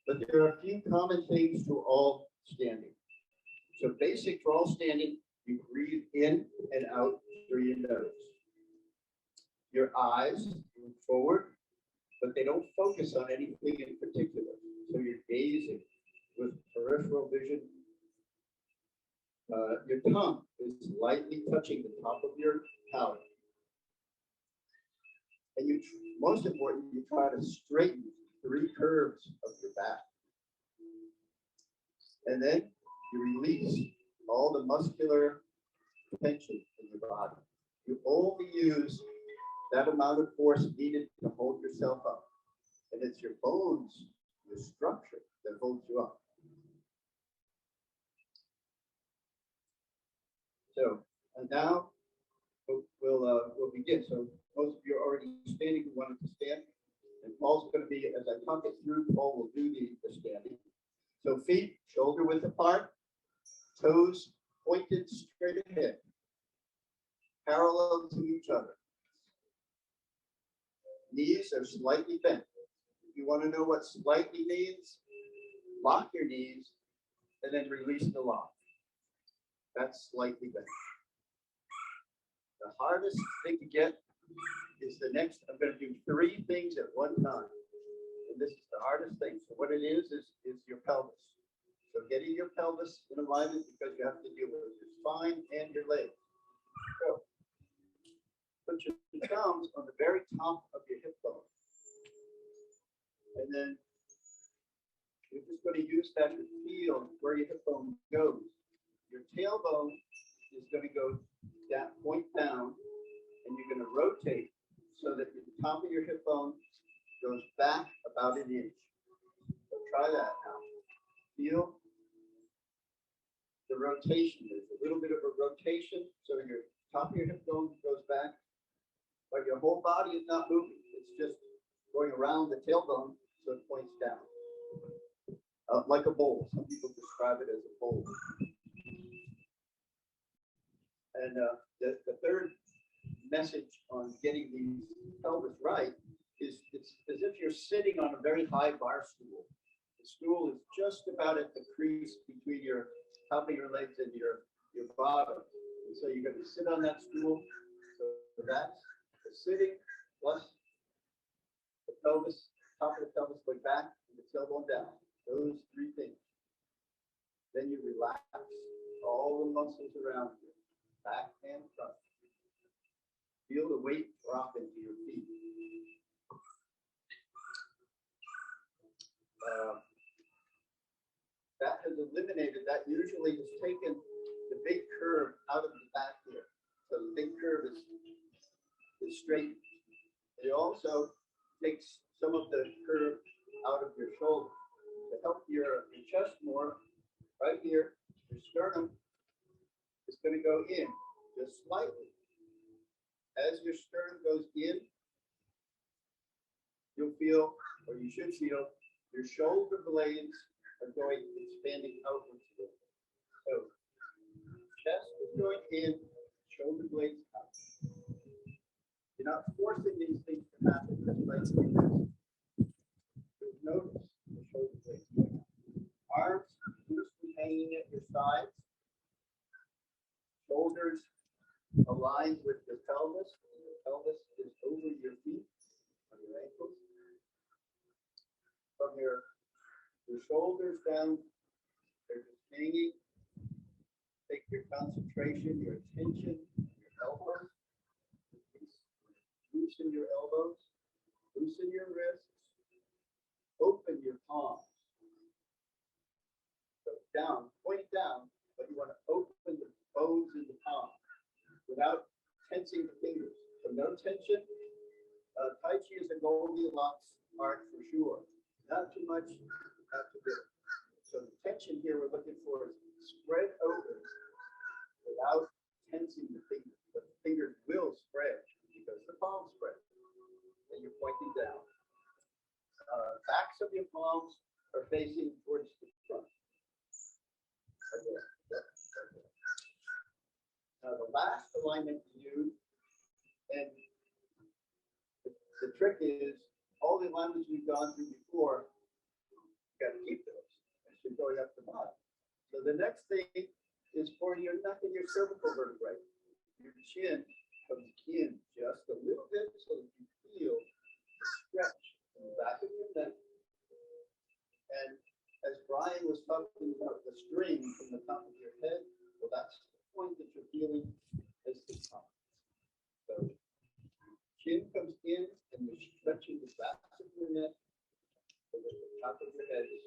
but there are a few common things to all standing. So basic for all standing, you breathe in and out through your nose. Your eyes move forward, but they don't focus on anything in particular. So you're gazing with peripheral vision. Your tongue is lightly touching the top of your palate. And you, most important, you try to straighten 3 curves of your back. And then you release all the muscular tension in your body. You only use that amount of force needed to hold yourself up. And it's your bones, your structure that holds you up. So, and now we'll begin. So most of you are already standing who wanted to stand. And Paul's going to be, as I talk it through, Paul will do the standing. So feet shoulder width apart, toes pointed straight ahead, parallel to each other. Knees are slightly bent. If you want to know what slightly means, lock your knees and then release the lock. That's slightly bent. The hardest thing to get is the next. I'm going to do 3 things at one time. And this is the hardest thing. So what it is your pelvis. So getting your pelvis in alignment because you have to deal with your spine and your legs. So put your thumbs on the very top of your hip bone. And then you're just going to use that to feel where your hip bone goes. Your tailbone is going to go that point down, and you're going to rotate so that the top of your hip bone goes back about an inch. So try that now. Feel the rotation. There's a little bit of a rotation, so your top of your hip bone goes back, but your whole body is not moving. It's just going around the tailbone, so it points down. Like a bowl. Some people describe it as a bowl. And the third message on getting the pelvis right is it's as if you're sitting on a very high bar stool. The stool is just about at the crease between your top of your legs and your bottom. And so you're going to sit on that stool. So that's the sitting plus the pelvis, top of the pelvis going back and the tailbone down. Those 3 things. Then you relax all the muscles around you, back and front. Feel the weight drop into your feet. That has eliminated, that usually has taken the big curve out of the back here. So the big curve is straight. It also takes some of the curve out of your shoulder. To help your chest more, right here, your sternum is going to go in just slightly. As your sternum goes in, you'll feel, or you should feel, your shoulder blades are going expanding outwards. So chest is going in, shoulder blades out. You're not forcing these things to happen just like this. Just notice the shoulder blades going out. Arms loosely hanging at your sides. Shoulders aligned with your pelvis. Your pelvis is over your feet, on your ankles. From your shoulders down, they're just hanging. Take your concentration, your attention, your elbows. Loosen your elbows. Loosen your wrists. Open your palms. So down, point down, but you want to open the bones in the palm without tensing the fingers. So no tension. Tai Chi is a Goldilocks art for sure. Not too much, not too big. So the tension here we're looking for is spread open without tensing the fingers. But the fingers will spread. You because the palms spread. And you're pointing down. Backs of your palms are facing towards the front. Now the last alignment to use, and the trick is, all the alignments we've gone through before, you got to keep those as you're going up the bottom. So the next thing is for your neck and your cervical vertebrae. Your chin comes in just a little bit so that you feel the stretch in the back of your neck. And as Brian was talking about the string from the top of your head, well, that's the point that you're feeling as the top. So chin comes in and you're stretching the back of your neck so that the top of your head is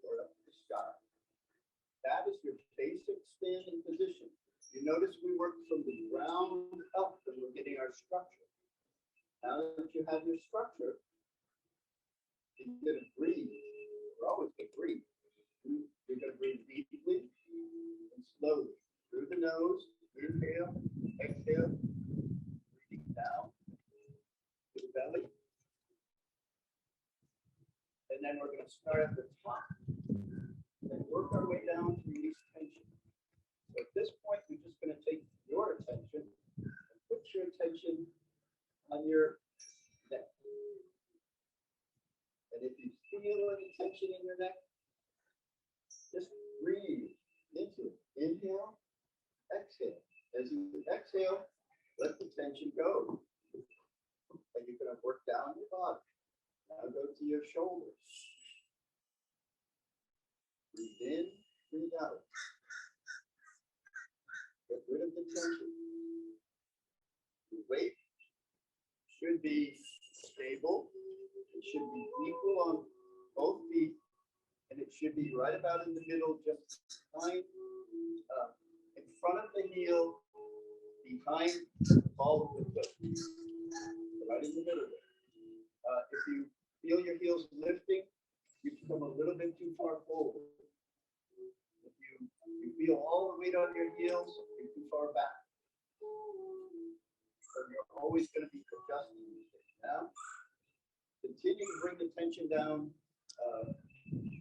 or up to the sky. That is your basic standing position. You notice we work from the ground up and we're getting our structure. Now that you have your structure, you're going to breathe. We're always going to breathe. You're going to breathe deeply and slowly through the nose. Inhale, exhale, breathing down to the belly. And then we're going to start at the top and work our way down to release tension. So at this point, we're just going to take your attention and put your attention on your neck. And if you feel any tension in your neck, just breathe into it. Inhale, exhale. As you exhale, let the tension go. And you're going to work down your body. Now go to your shoulders. Breathe in, breathe out. Get rid of the tension. The weight should be stable. It should be equal on both feet. And it should be right about in the middle, just behind, in front of the heel, behind the ball of the foot. Right in the middle there. If you feel your heels lifting, you come a little bit too far forward. If you feel all the weight on your heels, you're too far back. So you're always going to be adjusting these things. Now, continue to bring the tension down,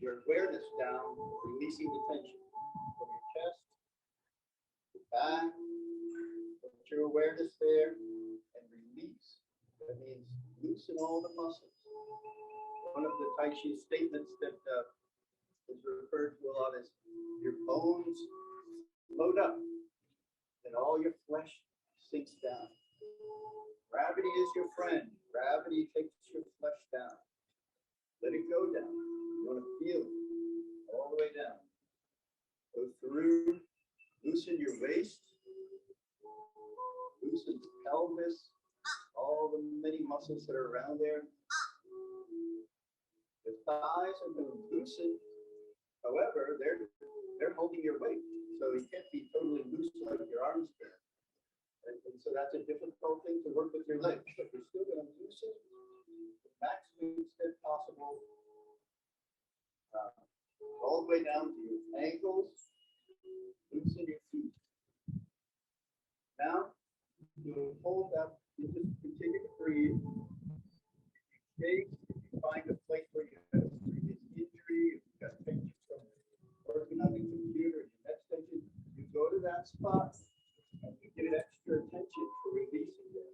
your awareness down, releasing the tension from your chest, the back, put your awareness there, and release. That means loosen all the muscles. One of the Tai Chi statements that is referred to a lot is your bones load up and all your flesh sinks down. Gravity is your friend. Gravity takes your flesh down. Let it go down. You want to feel it all the way down. Go through, loosen your waist, loosen the pelvis, all the many muscles that are around there. The thighs are going to loosen. However, they're holding your weight. So you can't be totally loose like your arms can. And so that's a difficult thing to work with your legs. But you're still going to loosen the maximum extent possible. All the way down to your ankles. Loosen your feet. Now, you hold up. You just continue to breathe. If you find a place where you have a previous injury, if you've got tension from working on the computer, your next tension, you go to that spot and you get extra attention for releasing it.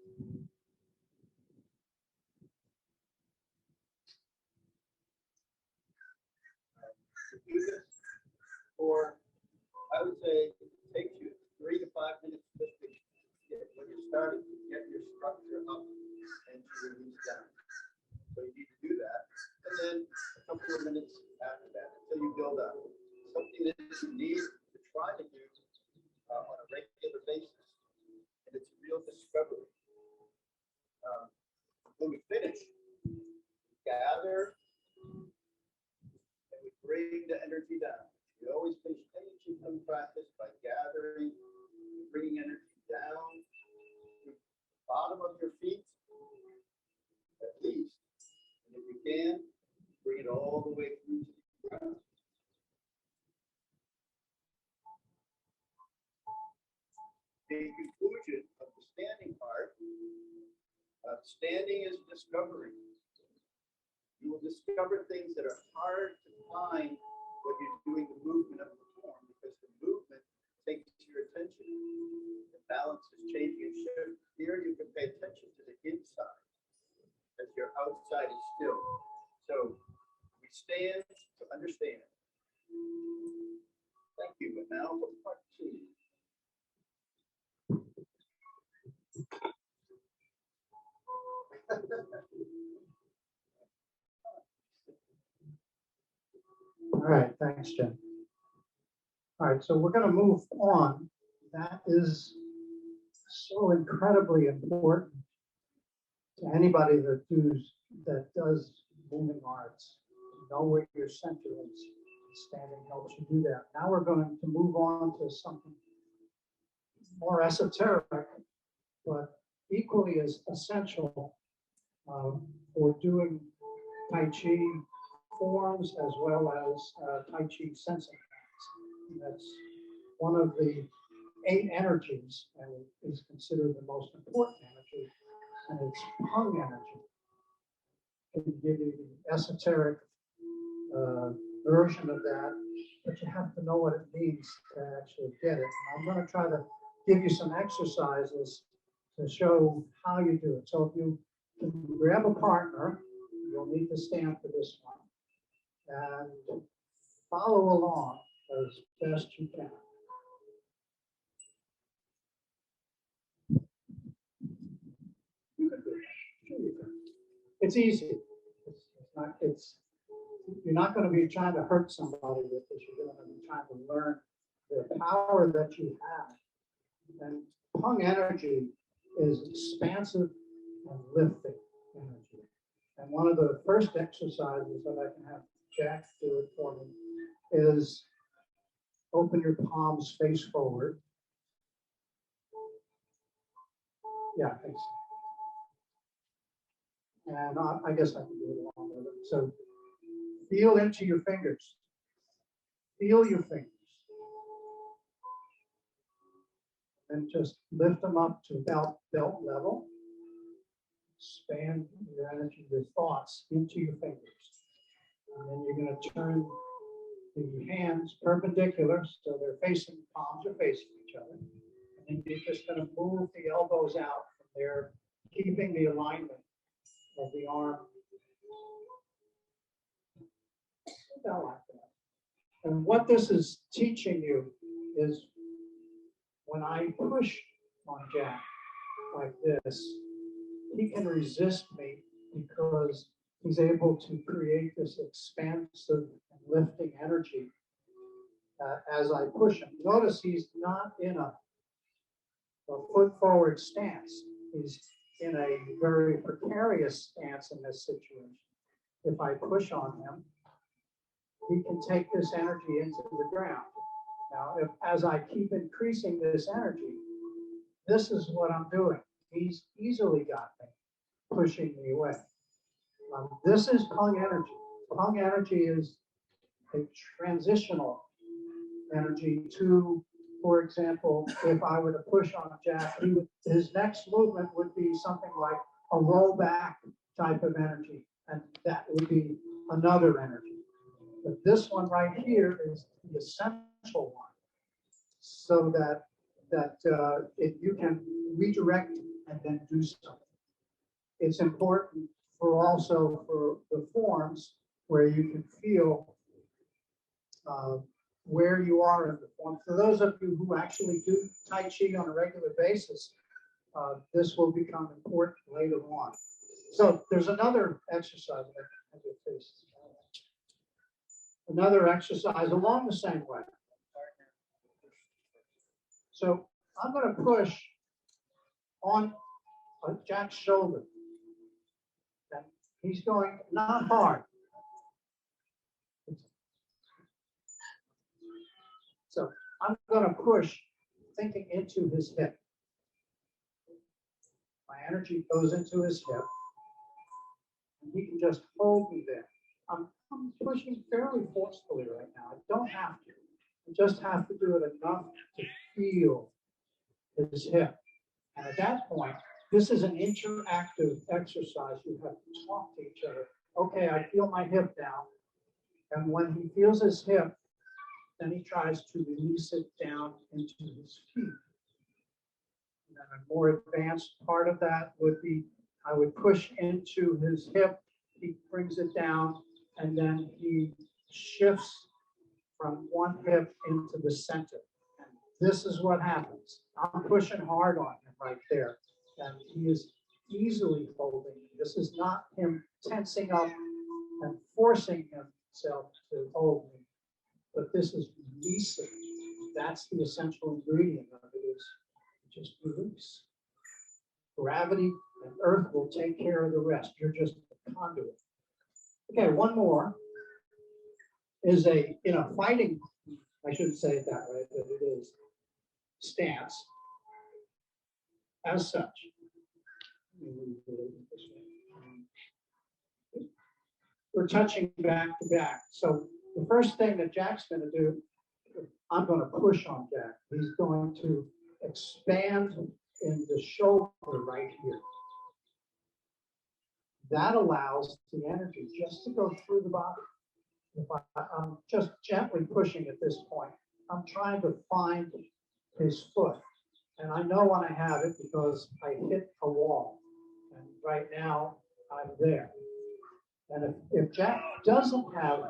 To do this for, I would say, it takes you 3 to 5 minutes just to get, when you're starting to get your structure up and to release down. So you need to do that. And then a couple of minutes after that until you build up. Something that you need to try to do on a regular basis. And it's a real discovery. When we finish, we gather and we bring the energy down. We always finish any Qigong practice by gathering, bringing energy down to the bottom of your feet, at least. And if you can, bring it all the way through to the ground. The conclusion of the standing part Standing is discovery. You will discover things that are hard to find when you're doing the movement of the form, because the movement takes your attention. The balance is changing and shifting. Here you can pay attention to the inside as your outside is still. So we stand to understand. Thank you. But now for part 2. All right, thanks, Jim. All right, so we're going to move on. That is so incredibly important to anybody that does moving arts. To know where your center is. Standing helps you do that. Now we're going to move on to something more esoteric, but equally as essential for doing Tai Chi forms as well as Tai Chi sensing. That's one of the 8 energies and is considered the most important energy, and it's Hung energy. It can give you the esoteric version of that, but you have to know what it means to actually get it. And I'm going to try to give you some exercises to show how you do it. So if you can grab a partner, you'll need to stand for this one, and follow along as best you can. You can do that. Sure you can. It's easy. You're not going to be trying to hurt somebody with this. You're going to be trying to learn the power that you have. And Hung energy is expansive and lifting energy. And one of the first exercises that I can have Jack do it for me is open your palms face forward. Yeah, I think so. And I guess I can do it along with it. So feel into your fingers. Feel your fingers. And just lift them up to about belt level. Expand your energy, your thoughts into your fingers. And then you're going to turn the hands perpendicular so they're facing, palms are facing each other. And then you're just going to move the elbows out from there, keeping the alignment of the arm about like that. And what this is teaching you is when I push on Jack like this, he can resist me because he's able to create this expansive and lifting energy as I push him. Notice he's not in a foot forward stance. He's in a very precarious stance in this situation. If I push on him, he can take this energy into the ground. Now, as I keep increasing this energy, this is what I'm doing. He's easily got me, pushing me away. This is Hung energy. Hung energy is a transitional energy to, for example, if I were to push on Jack, his next movement would be something like a rollback type of energy, and that would be another energy. But this one right here is the essential one, so that you can redirect and then do something. It's important for the forms where you can feel where you are in the form. For those of you who actually do Tai Chi on a regular basis, this will become important later on. So there's another exercise. Another exercise along the same way. So I'm going to push on Jack's shoulder. And he's going not hard. So I'm going to push, thinking into his hip. My energy goes into his hip. And he can just hold me there. I'm pushing fairly forcefully right now. I don't have to. I just have to do it enough to feel his hip. And at that point, This is an interactive exercise. You have to talk to each other. Okay, I feel my hip now. And when he feels his hip, then he tries to release it down into his feet. And then a more advanced part of that would be, I would push into his hip, he brings it down, and then he shifts from one hip into the center. And this is what happens. I'm pushing hard on him right there, and he is easily holding. This is not him tensing up and forcing himself to hold me, but this is releasing. That's the essential ingredient of it, is just release. Gravity and earth will take care of the rest. You're just a conduit. Okay, one more is in a fighting, I shouldn't say it that way, but it is, stance. As such, we're touching back to back. So the first thing that Jack's going to do, I'm going to push on Jack. He's going to expand in the shoulder right here. That allows the energy just to go through the body. If I'm just gently pushing at this point, I'm trying to find his foot. And I know when I have it because I hit a wall. And right now, I'm there. And if Jack doesn't have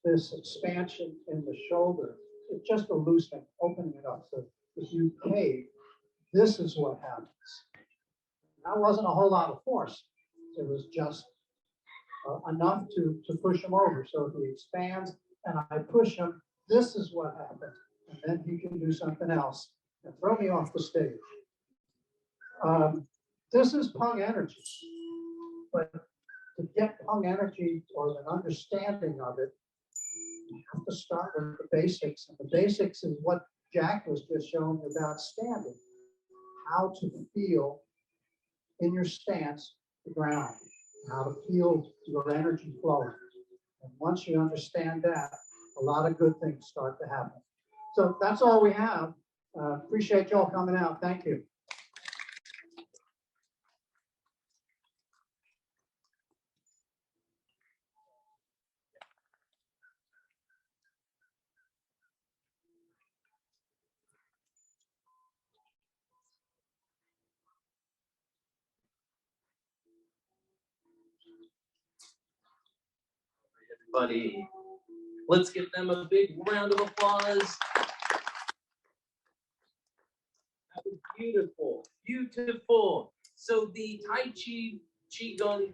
this expansion in the shoulder, it's just a loosening, opening it up. So if you cave, this is what happens. That wasn't a whole lot of force. It was just enough to push him over. So if he expands and I push him, this is what happens. And then he can do something else and throw me off the stage. This is Pung energy. But to get Pung energy or an understanding of it, you have to start with the basics. And the basics is what Jack was just showing about standing. How to feel in your stance the ground. How to feel your energy flowing. And once you understand that, a lot of good things start to happen. So that's all we have. Appreciate y'all coming out. Thank you. Everybody, let's give them a big round of applause. That was beautiful, beautiful. So the Tai Chi, Qigong,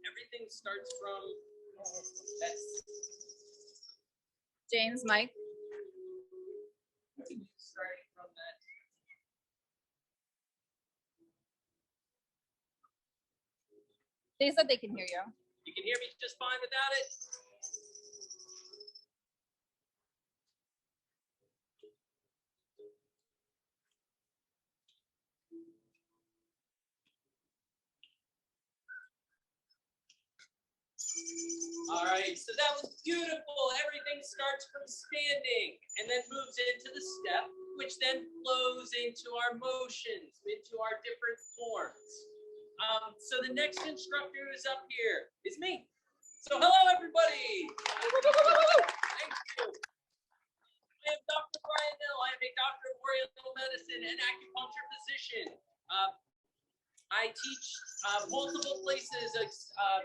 everything starts from James, Mike. starting from that. They said they can hear you. You can hear me just fine without it. All right, so that was beautiful. Everything starts from standing and then moves into the step, which then flows into our motions, into our different forms. So the next instructor who's up here is me. So hello, everybody. Thank you. I am Dr. Brian Hill. I am a doctor of Oriental medicine and acupuncture physician. I teach multiple places.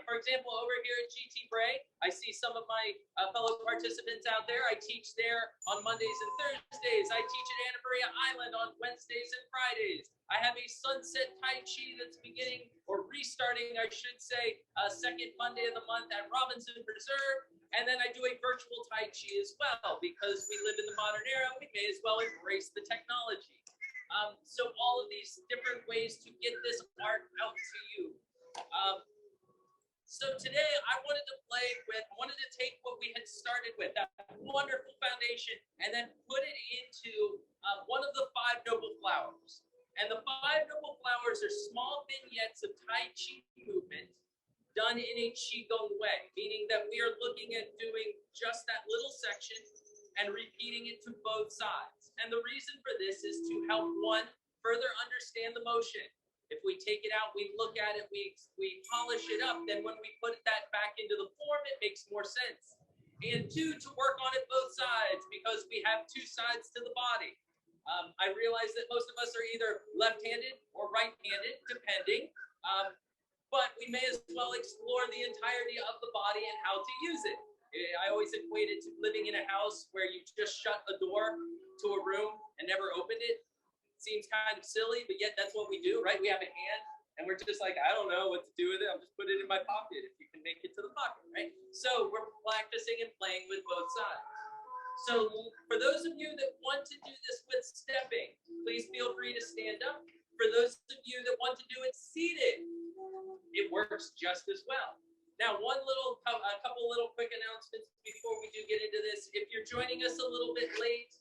For example, over here at GT Bray, I see some of my fellow participants out there. I teach there on Mondays and Thursdays. I teach at Anna Maria Island on Wednesdays and Fridays. I have a sunset Tai Chi that's beginning, or restarting, I should say, second Monday of the month at Robinson Preserve. And then I do a virtual Tai Chi as well, because we live in the modern era. We may as well embrace the technology. So all of these different ways to get this art out to you. So today I wanted to take what we had started with, that wonderful foundation, and then put it into one of the 5 noble flowers. And the 5 noble flowers are small vignettes of Tai Chi movement done in a Qigong way, meaning that we are looking at doing just that little section and repeating it to both sides. And the reason for this is to help one further understand the motion, If we take it out, we look at it, we polish it up, then when we put that back into the form, it makes more sense. And two, to work on it both sides, because we have two sides to the body. I realize that most of us are either left-handed or right-handed, depending, but we may as well explore the entirety of the body and how to use it. I always equate it to living in a house where you just shut a door to a room and never opened it. Seems kind of silly, but yet that's what we do, right? We have a hand, and we're just like, I don't know what to do with it. I'll just put it in my pocket if you can make it to the pocket, right? So we're practicing and playing with both sides. So for those of you that want to do this with stepping, please feel free to stand up. For those of you that want to do it seated, it works just as well. Now, a couple little quick announcements before we do get into this. If you're joining us a little bit late,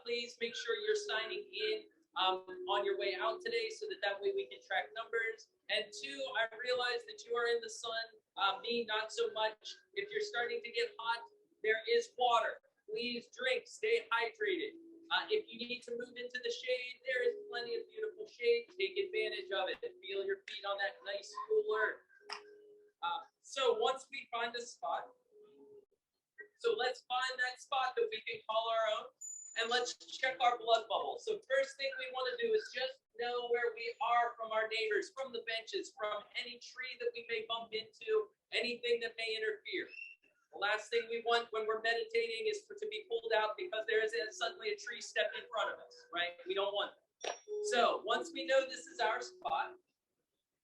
please make sure you're signing in on your way out today, so that way we can track numbers. And two, I realize that you are in the sun. Me, not so much. If you're starting to get hot, there is water. Please drink, stay hydrated. If you need to move into the shade, there is plenty of beautiful shade. Take advantage of it. Feel your feet on that nice cool earth. So once we find a spot, let's find that spot that we can call our own, and let's check our blood bubble. So first thing we want to do is just know where we are from our neighbors, from the benches, from any tree that we may bump into, anything that may interfere. The last thing we want when we're meditating is to be pulled out because there is suddenly a tree step in front of us, right? We don't want that. So once we know this is our spot,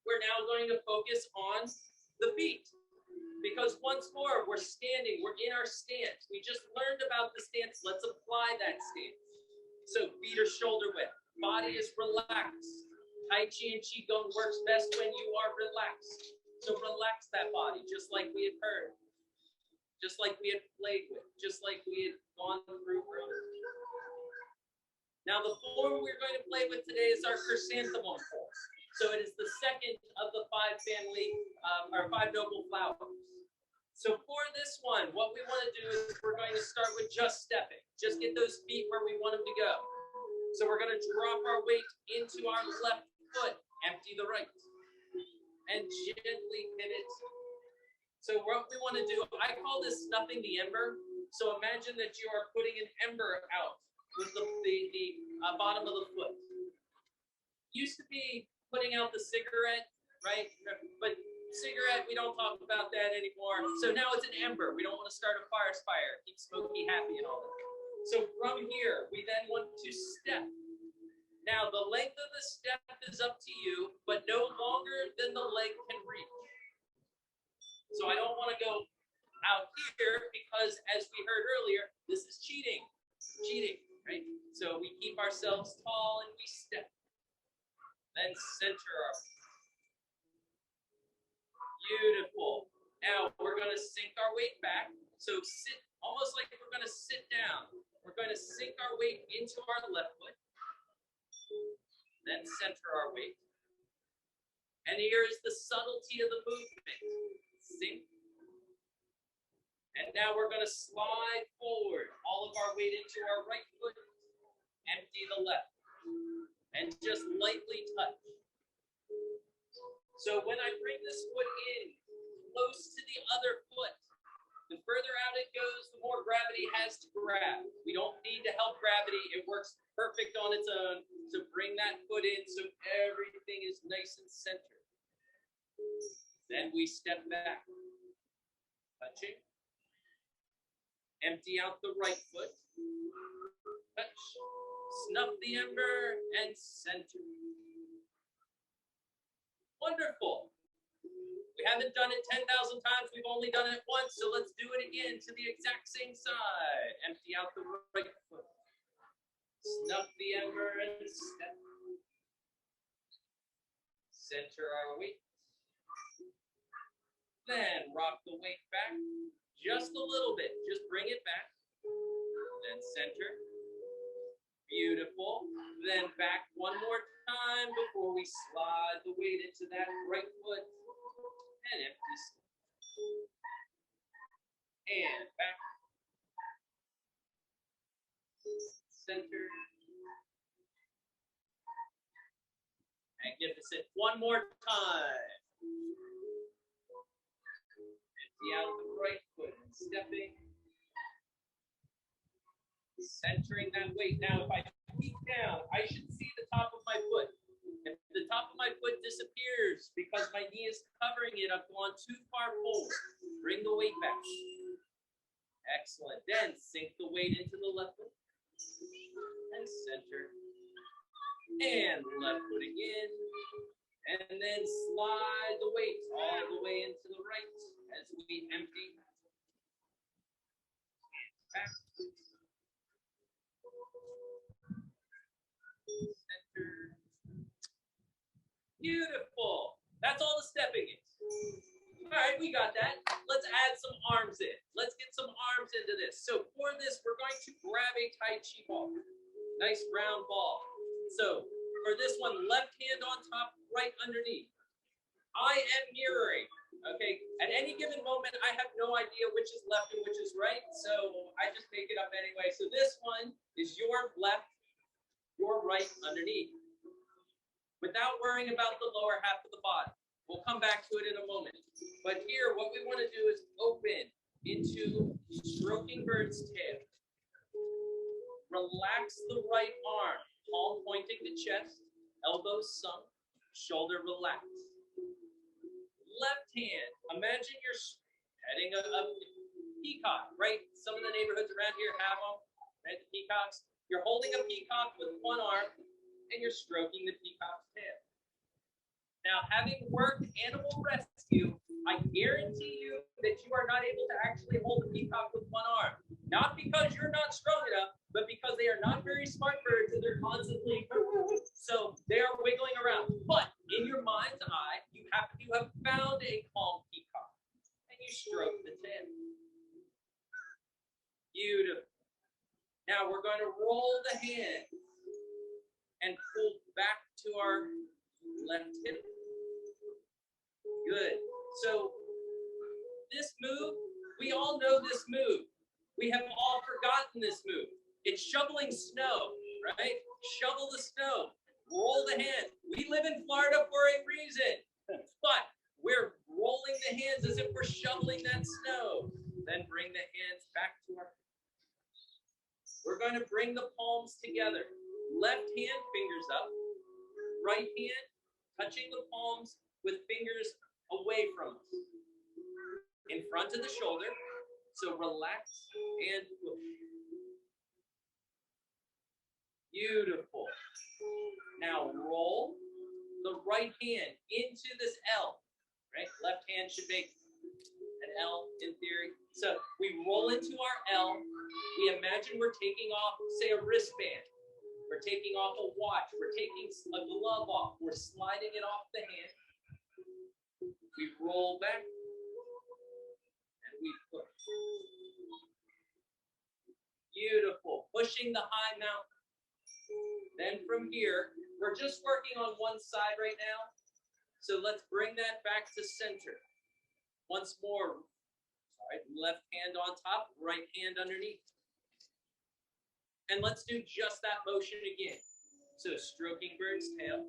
we're now going to focus on the feet. Because once more, we're standing, we're in our stance. We just learned about the stance. Let's apply that stance. So feet are shoulder width. Body is relaxed. Tai Chi and Qigong works best when you are relaxed. So relax that body, just like we had heard. Just like we had played with. Just like we had gone through earlier. Now the form we're going to play with today is our Chrysanthemum Pulse. So it is the second of the five noble flowers. So for this one, what we want to do is we're going to start with just stepping. Just get those feet where we want them to go. So we're going to drop our weight into our left foot, empty the right, and gently pivot. So what we want to do, I call this snuffing the ember. So imagine that you are putting an ember out with the bottom of the foot. Used to be putting out the cigarette, right? But cigarette, we don't talk about that anymore. So now it's an ember. We don't want to start a forest fire. Keep Smokey happy and all that. So from here, we then want to step. Now the length of the step is up to you, but no longer than the leg can reach. So I don't want to go out here because, as we heard earlier, this is cheating. Cheating, right? So we keep ourselves tall and we step. Then center our. Beautiful. Now we're going to sink our weight back. So sit, almost like we're going to sit down. We're going to sink our weight into our left foot. Then center our weight. And here is the subtlety of the movement. Sink. And now we're going to slide forward. All of our weight into our right foot. Empty the left. And just lightly touch. So when I bring this foot in close to the other foot, the further out it goes, the more gravity has to grab. We don't need to help gravity. It works perfect on its own. So bring that foot in so everything is nice and centered. Then we step back. Touching. Empty out the right foot. Touch. Snuff the ember and center. Wonderful. We haven't done it 10,000 times. We've only done it once. So let's do it again to the exact same side. Empty out the right foot. Snuff the ember and step. Center our weight. Then rock the weight back just a little bit. Just bring it back. Then center. Beautiful. Then back one more time before we slide the weight into that right foot. And empty. And back. Center. Magnificent. One more time. Empty out the right foot and stepping. Centering that weight. Now, if I peek down, I should see the top of my foot. If the top of my foot disappears because my knee is covering it, I've gone too far forward. Bring the weight back. Excellent. Then sink the weight into the left foot. And center. And left foot again. And then slide the weight all the way into the right as we empty. Back. Center. Beautiful. That's all the stepping is. All right, we got that. Let's add some arms in. Let's get some arms into this. So for this, we're going to grab a Tai Chi ball. Nice round ball. So for this one, left hand on top, right underneath. I am mirroring. Okay, at any given moment, I have no idea which is left and which is right. So I just make it up anyway. So this one is your left, your right underneath, without worrying about the lower half of the body. We'll come back to it in a moment. But here, what we want to do is open into stroking bird's tail. Relax the right arm, palm pointing to chest, elbows sunk, shoulder relaxed. Left hand, imagine you're petting a peacock, right? Some of the neighborhoods around here have them, right? The peacocks. You're holding a peacock with one arm, and you're stroking the peacock's tail. Now, having worked animal rescue, I guarantee you that you are not able to actually hold the peacock with one arm. Not because you're not strong enough, but because they are not very smart birds and they're constantly, so they are wiggling around. But in your mind's eye, you have found a calm peacock, and you stroke the tail. Beautiful. Now we're going to roll the hand and pull back to our left hip. Good. So this move, we all know this move. We have all forgotten this move. It's shoveling snow, right? Shovel the snow. Roll the hand. We live in Florida for a reason. But we're rolling the hands as if we're shoveling that snow. Then bring the hands back to our. We're going to bring the palms together. Left hand, fingers up. Right hand, touching the palms with fingers away from us. In front of the shoulder. So relax and push. Beautiful. Now roll the right hand into this L. Right? Left hand should make an L in theory. So we roll into our L. We imagine we're taking off, say, a wristband. We're taking off a watch. We're taking a glove off. We're sliding it off the hand. We roll back. And we push. Beautiful. Pushing the high mountain. Then from here, we're just working on one side right now. So let's bring that back to center. Once more. Sorry, left hand on top, right hand underneath. And let's do just that motion again. So stroking bird's tail.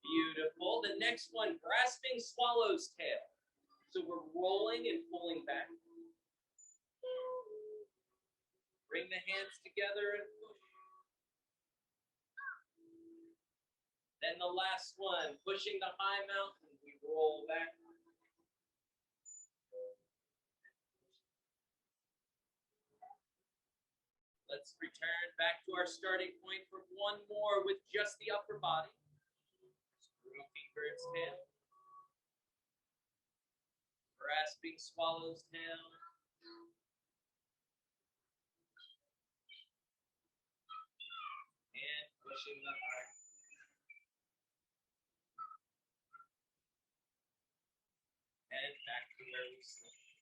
Beautiful. The next one, grasping swallow's tail. So we're rolling and pulling back. Bring the hands together and push. Then the last one, pushing the high mountain, we roll back. Let's return back to our starting point for one more with just the upper body. Stroking bird's tail. Grasping swallow's tail. And pushing the heart. And back to where we sleep.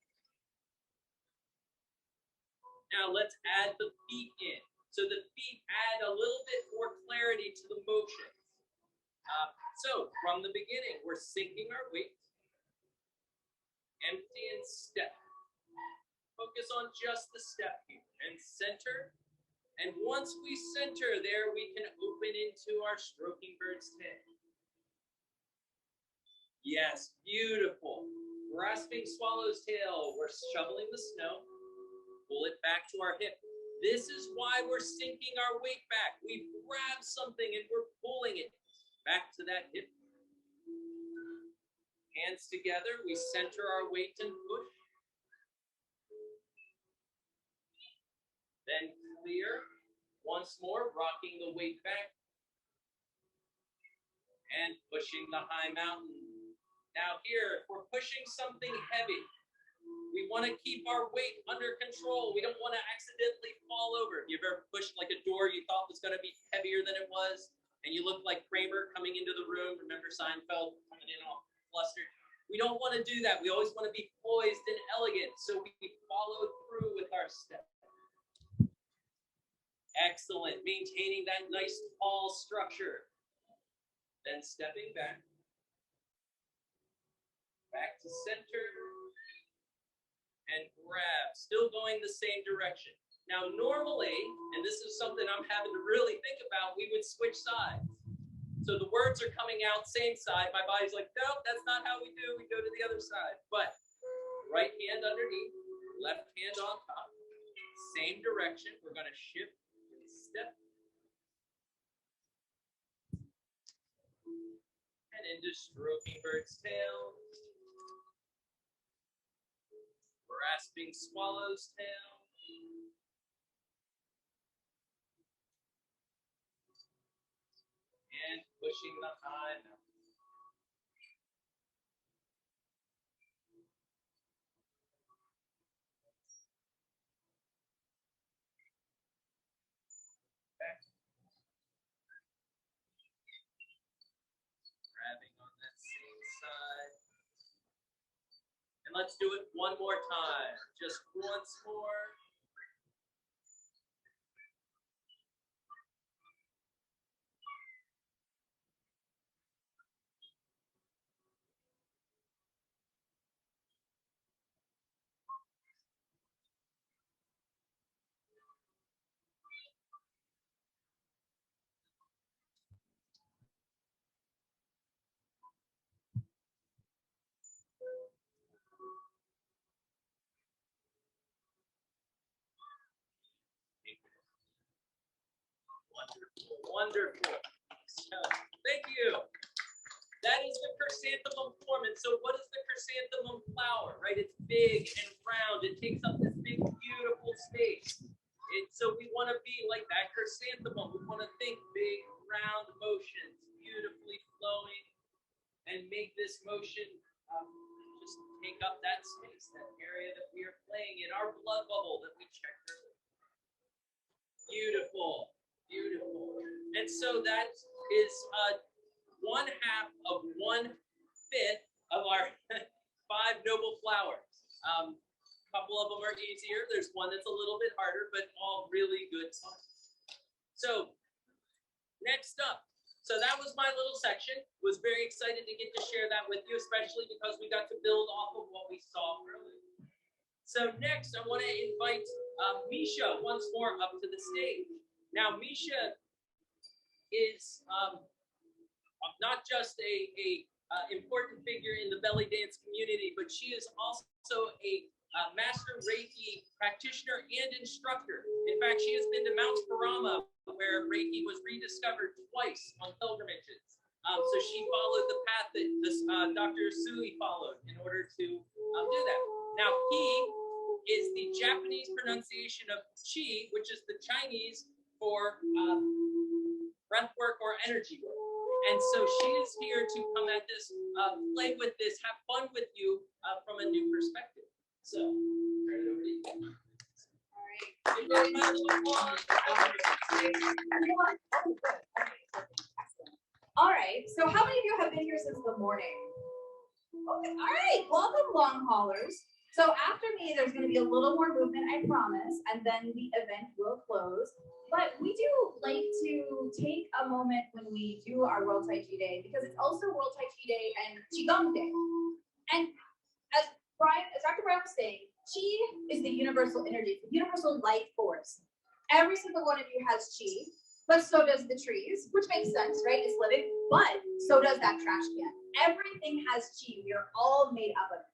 Now let's add the feet in. So the feet add a little bit more clarity to the motion. So from the beginning, we're sinking our weight. Empty and step. Focus on just the step here. And center And once we center there, we can open into our stroking bird's tail. Yes, beautiful. Grasping swallow's tail, we're shoveling the snow. Pull it back to our hip. This is why we're sinking our weight back. We've grabbed something and we're pulling it back to that hip. Hands together, we center our weight and push. Then clear. Once more, rocking the weight back. And pushing the high mountain. Now here, if we're pushing something heavy, we want to keep our weight under control. We don't want to accidentally fall over. If you've ever pushed like a door you thought was going to be heavier than it was, and you look like Kramer coming into the room. Remember Seinfeld coming in all flustered? We don't want to do that. We always want to be poised and elegant, so we follow through with our step. Excellent. Maintaining that nice tall structure. Then stepping back. Back to center. And grab, still going the same direction. Now, normally, and this is something I'm having to really think about, we would switch sides. So the words are coming out same side. My body's like, nope, that's not how we do. We go to the other side. But right hand underneath, left hand on top, same direction. We're going to shift and step. And into stroking bird's tail. Grasping swallow's tail. And pushing the high mountain. Back. Grabbing on that same side. And let's do it one more time. Just once more. Wonderful, wonderful. So, thank you. That is the chrysanthemum form. And so what is the chrysanthemum flower, right? It's big and round. It takes up this big, beautiful space. So we want to be like that chrysanthemum. We want to think big, round motions, beautifully flowing, and make this motion just take up that space, that area that we are playing in, our blood bubble that we checked earlier. Beautiful, beautiful. And so that is 1/2 of 1/5 of our 5 noble flowers. A couple of them are easier. There's one that's a little bit harder, but all really good fun. So next up, so that was my little section. Was very excited to get to share that with you, especially because we got to build off of what we saw earlier. So next, I want to invite Misha once more up to the stage. Now, Misha is not just a important figure in the belly dance community, but she is also a master Reiki practitioner and instructor. In fact, she has been to Mount Karama, where Reiki was rediscovered twice on pilgrimages. So she followed the path that this Dr. Sui followed in order to do that. Now, Qi is the Japanese pronunciation of Qi, which is the Chinese for breath work or energy work. And so she is here to come at this, play with this, have fun with you from a new perspective. So, turn it over to you. All right. All right. So how many of you have been here since the morning? Okay. All right. Welcome, long haulers. So after me, there's going to be a little more movement, I promise, and then the event will close. But we do like to take a moment when we do our World Tai Chi Day, because it's also World Tai Chi Day and Qigong Day. And as Dr. Brian was saying, Qi is the universal energy, the universal life force. Every single one of you has chi, but so does the trees, which makes sense, right? It's living, but so does that trash can. Everything has chi. We are all made up of it.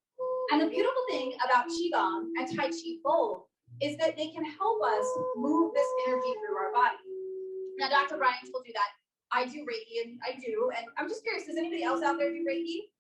And the beautiful thing about Qigong and Tai Chi both is that they can help us move this energy through our body. Now, Dr. Brian told you that I do Reiki, and I do, and I'm just curious, does anybody else out there do Reiki?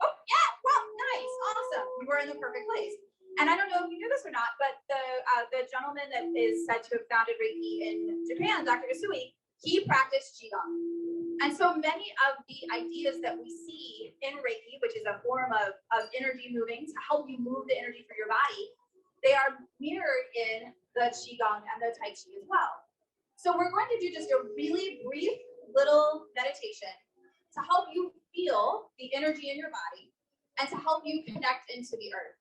Oh, yeah, well, nice, awesome. We were in the perfect place. And I don't know if you knew this or not, but the gentleman that is said to have founded Reiki in Japan, Dr. Usui, he practiced Qigong. And so many of the ideas that we see in Reiki, which is a form of energy moving to help you move the energy through your body, they are mirrored in the Qigong and the Tai Chi as well. So we're going to do just a really brief little meditation to help you feel the energy in your body and to help you connect into the earth.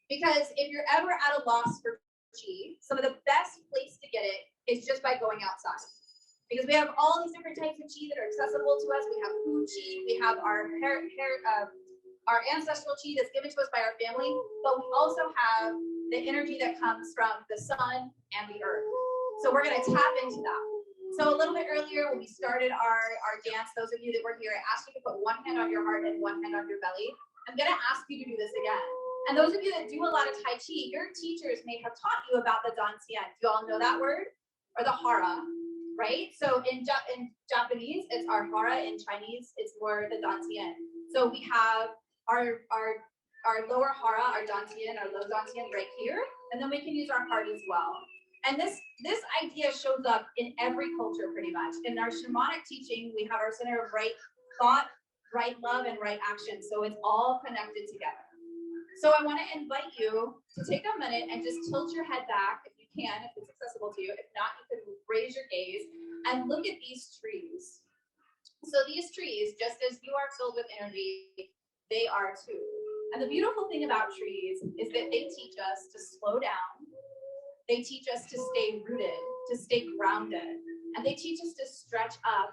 Because if you're ever at a loss for chi, some of the best place to get it is just by going outside. Because we have all these different types of chi that are accessible to us. We have food chi, we have our ancestral chi that's given to us by our family, but we also have the energy that comes from the sun and the earth. So we're going to tap into that. So a little bit earlier when we started our dance, those of you that were here, I asked you to put one hand on your heart and one hand on your belly. I'm going to ask you to do this again. And those of you that do a lot of Tai Chi, your teachers may have taught you about the Dantian. Do you all know that word? Or the Hara, right? So in Japanese, it's our Hara. In Chinese, it's more the Dantian. So we have our lower Hara, our Dantian, our low Dantian right here. And then we can use our heart as well. And this idea shows up in every culture pretty much. In our shamanic teaching, we have our center of right thought, right love, and right action. So it's all connected together. So I want to invite you to take a minute and just tilt your head back if you can, if it's accessible to you. If not, you can raise your gaze and look at these trees. So these trees, just as you are filled with energy, they are too. And the beautiful thing about trees is that they teach us to slow down. They teach us to stay rooted, to stay grounded. And they teach us to stretch up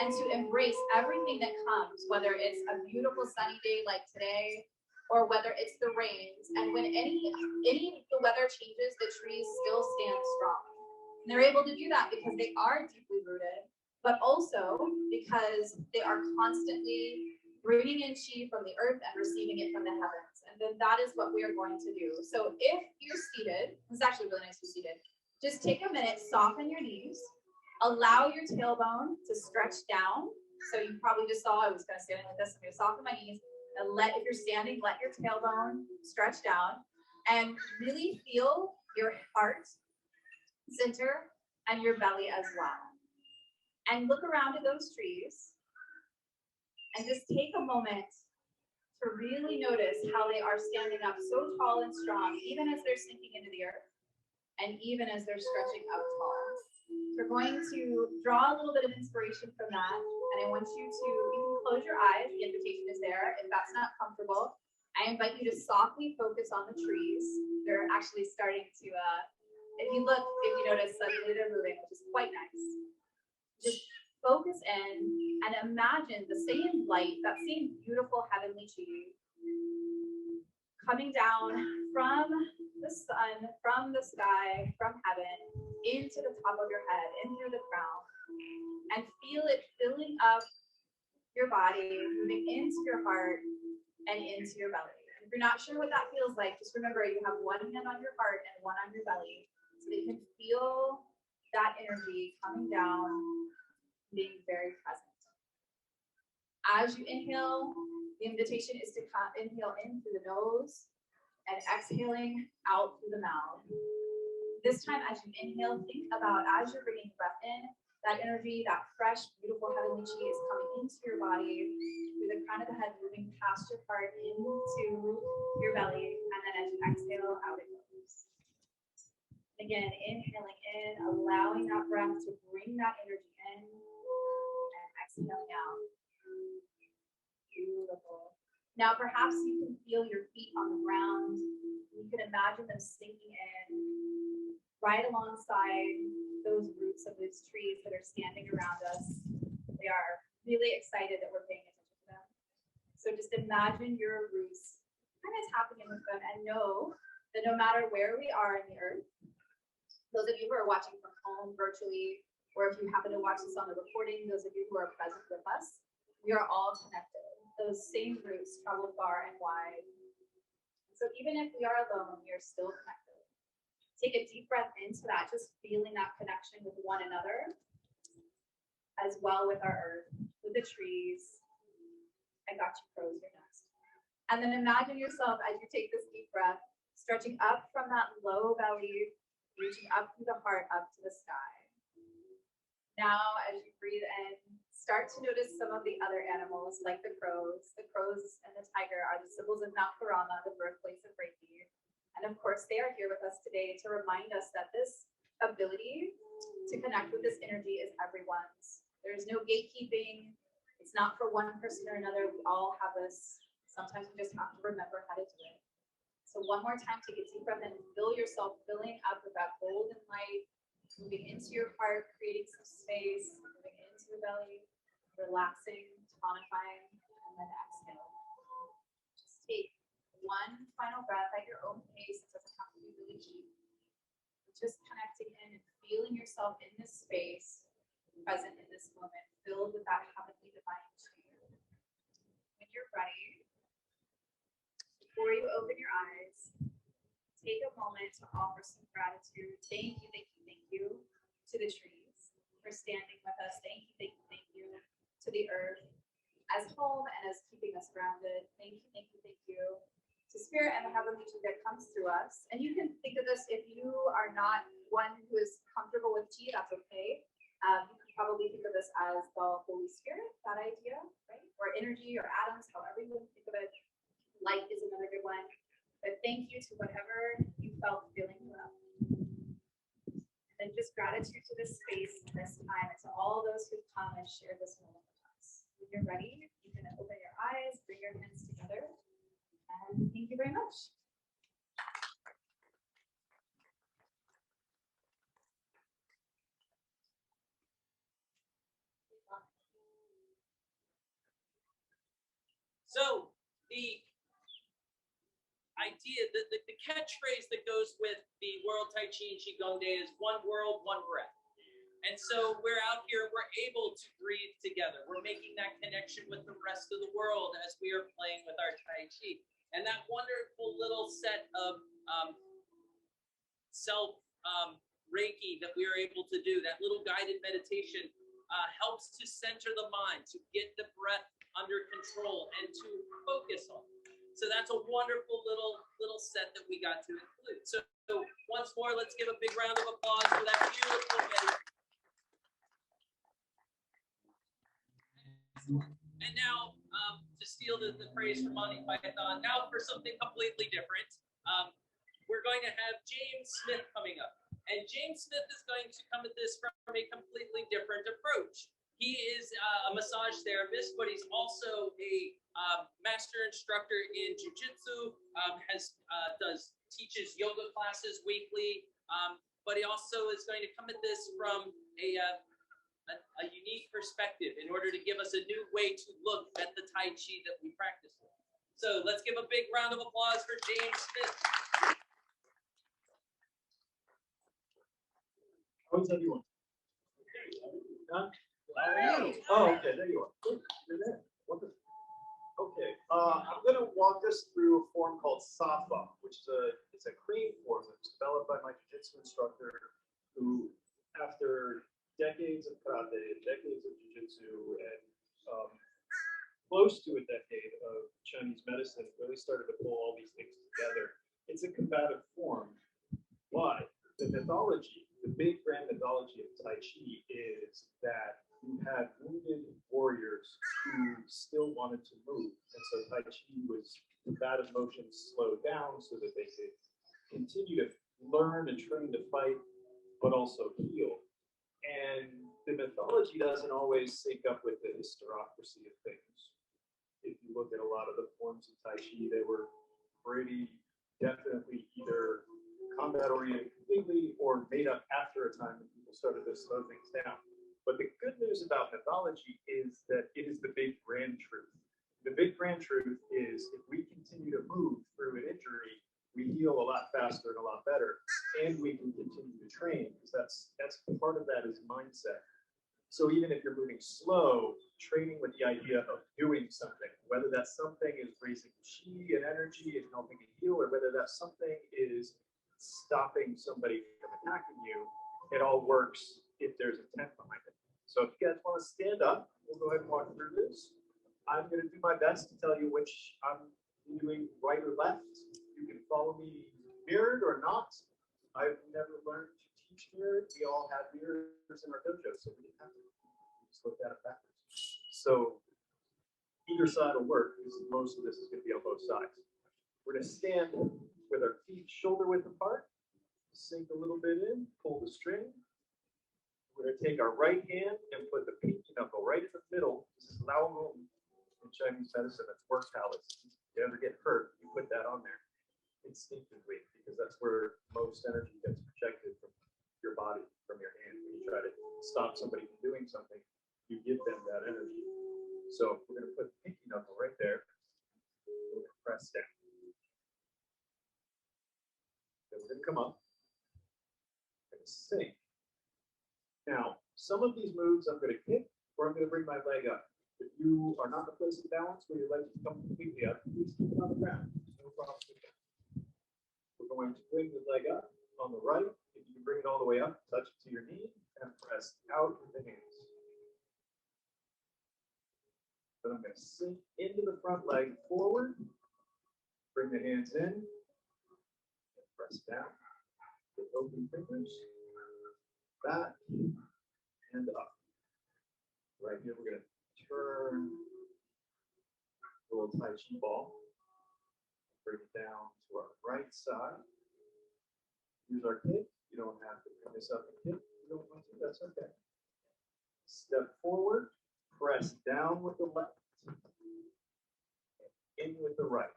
and to embrace everything that comes, whether it's a beautiful sunny day like today, or whether it's the rains. And when any the weather changes, the trees still stand strong. And they're able to do that because they are deeply rooted, but also because they are constantly bringing in chi from the earth and receiving it from the heavens. And then that is what we are going to do. So if you're seated, it's actually really nice to be seated. Just take a minute, soften your knees, allow your tailbone to stretch down. So you probably just saw I was kind of standing like this. I'm going to soften my knees. And if you're standing, let your tailbone stretch down and really feel your heart center and your belly as well. And look around at those trees and just take a moment to really notice how they are standing up so tall and strong, even as they're sinking into the earth and even as they're stretching up tall. We're going to draw a little bit of inspiration from that. And I want you can close your eyes. The invitation is there. If that's not comfortable, I invite you to softly focus on the trees. They're actually starting to, if you notice, suddenly they're moving, which is quite nice. Just focus in and imagine the same light, that same beautiful heavenly chi coming down from the sun, from the sky, from heaven, into the top of your head, in through the crown, and feel it filling up your body, moving into your heart and into your belly. And if you're not sure what that feels like, just remember you have one hand on your heart and one on your belly, so that you can feel that energy coming down, being very present. As you inhale, the invitation is to inhale in through the nose and exhaling out through the mouth. This time, as you inhale, think about as you're bringing breath in, that energy, that fresh, beautiful heavenly chi is coming into your body through the crown of the head, moving past your heart into your belly, and then as you exhale, out it goes. Again, inhaling in, allowing that breath to bring that energy in, and exhaling out. Beautiful. Now, perhaps you can feel your feet on the ground. You can imagine them sinking in right alongside those roots of these trees that are standing around us. They are really excited that we're paying attention to them. So just imagine your roots kind of tapping in with them and know that no matter where we are in the earth, Those of you who are watching from home virtually, or if you happen to watch this on the recording, those of you who are present with us, we are all connected. Those same roots travel far and wide. So even if we are alone, we are still connected. Take a deep breath into that, just feeling that connection with one another, as well with our earth, with the trees. I got you, crows, you're next. And then imagine yourself as you take this deep breath, stretching up from that low belly, reaching up through the heart, up to the sky. Now, as you breathe in, start to notice some of the other animals, like the crows. The crows and the tiger are the symbols of Mount Karama, the birthplace of Reiki. And of course, they are here with us today to remind us that this ability to connect with this energy is everyone's. There's no gatekeeping. It's not for one person or another. We all have this. Sometimes we just have to remember how to do it. So one more time, take a deep breath in and feel yourself filling up with that golden light, moving into your heart, creating some space, moving into the belly, relaxing, tonifying, and then exhale. Just take one final breath at your own pace. It doesn't have to be really deep. Just connecting in and feeling yourself in this space, present in this moment, filled with that heavenly divine chi. When you're ready, before you open your eyes, take a moment to offer some gratitude. Thank you, thank you, thank you to the trees for standing with us. Thank you, thank you, thank you to the earth as home and as keeping us grounded. Thank you, thank you, thank you to spirit and the heavenly chi that comes through us. And you can think of this, if you are not one who is comfortable with chi, that's okay. You can probably think of this as the Holy Spirit, that idea, right? Or energy or atoms, however you want to think of it. Light is another good one. But thank you to whatever you felt feeling well. And just gratitude to this space, this time, and to all those who've come and shared this moment with us. When you're ready, you can open your eyes, bring your hands together, and thank you very much. So the idea, the catchphrase that goes with the World Tai Chi and Qigong Day is one world, one breath. And so we're out here, we're able to breathe together. We're making that connection with the rest of the world as we are playing with our Tai Chi. And that wonderful little set of self Reiki that we are able to do, that little guided meditation, helps to center the mind, to get the breath under control and to focus on. So that's a wonderful little set that we got to include. So once more, let's give a big round of applause for that beautiful meditation. And now, to steal the praise from Monty Python, now for something completely different. We're going to have James Smith coming up. And James Smith is going to come at this from a completely different approach. He is a massage therapist, but he's also a master instructor in jiu-jitsu, teaches yoga classes weekly, but he also is going to come at this from a unique perspective in order to give us a new way to look at the Tai Chi that we practice with. So let's give a big round of applause for James Smith. How's everyone? Huh? Oh, okay, there you are. You're there. Okay, I'm going to walk us through a form called Safa, which is a cream form that was developed by my jiu-jitsu instructor, who, after decades of karate, decades of jiu-jitsu, and close to a decade of Chinese medicine, really started to pull all these things together. It's a combative form. Why? The mythology, the big grand mythology of Tai Chi is that you had wounded warriors who still wanted to move. And so Tai Chi was combative motions slowed down so that they could continue to learn and train to fight, but also heal. And the mythology doesn't always sync up with the historiography of things. If you look at a lot of the forms of Tai Chi, they were pretty definitely either combat-oriented completely or made up after a time when people started to slow things down. But the good news about mythology is that it is the big grand truth. The big grand truth is if we continue to move through an injury, we heal a lot faster and a lot better, and we can continue to train is mindset. So even if you're moving slow, training with the idea of doing something, whether that something is raising chi and energy and helping you heal, or whether that something is stopping somebody from attacking you, it all works if there's intent behind it. So if you guys want to stand up, we'll go ahead and walk through this. I'm going to do my best to tell you which I'm doing right or left. You can follow me mirrored or not. I've never learned to teach mirrored. We all have mirrors in our dojo, so we didn't have to just look at it backwards. So either side will work because most of this is going to be on both sides. We're going to stand with our feet shoulder width apart, sink a little bit in, pull the string. We're going to take our right hand and put the pinky knuckle right in the middle. This is Lao Mung in Chinese medicine. That's work palace. If you ever get hurt, you put that on there instinctively because that's where most energy gets projected from your body, from your hand. When you try to stop somebody from doing something, you give them that energy. So we're going to put the pinky knuckle right there. We're going to press down. Then we're going to come up. We're going to sink. Now, some of these moves I'm going to kick or I'm going to bring my leg up. If you are not in a place of balance where your legs come completely up, please keep it on the ground. No problem with that. We're going to bring the leg up on the right. If you can bring it all the way up, touch it to your knee and press out with the hands. Then I'm going to sink into the front leg forward. Bring the hands in. And press down. With open fingers. Back and up. Right here, we're going to turn the little Tai Chi ball. Bring it down to our right side. Use our kick. You don't have to pick this up and kick. You don't want to, that's okay. Step forward, press down with the left, and in with the right.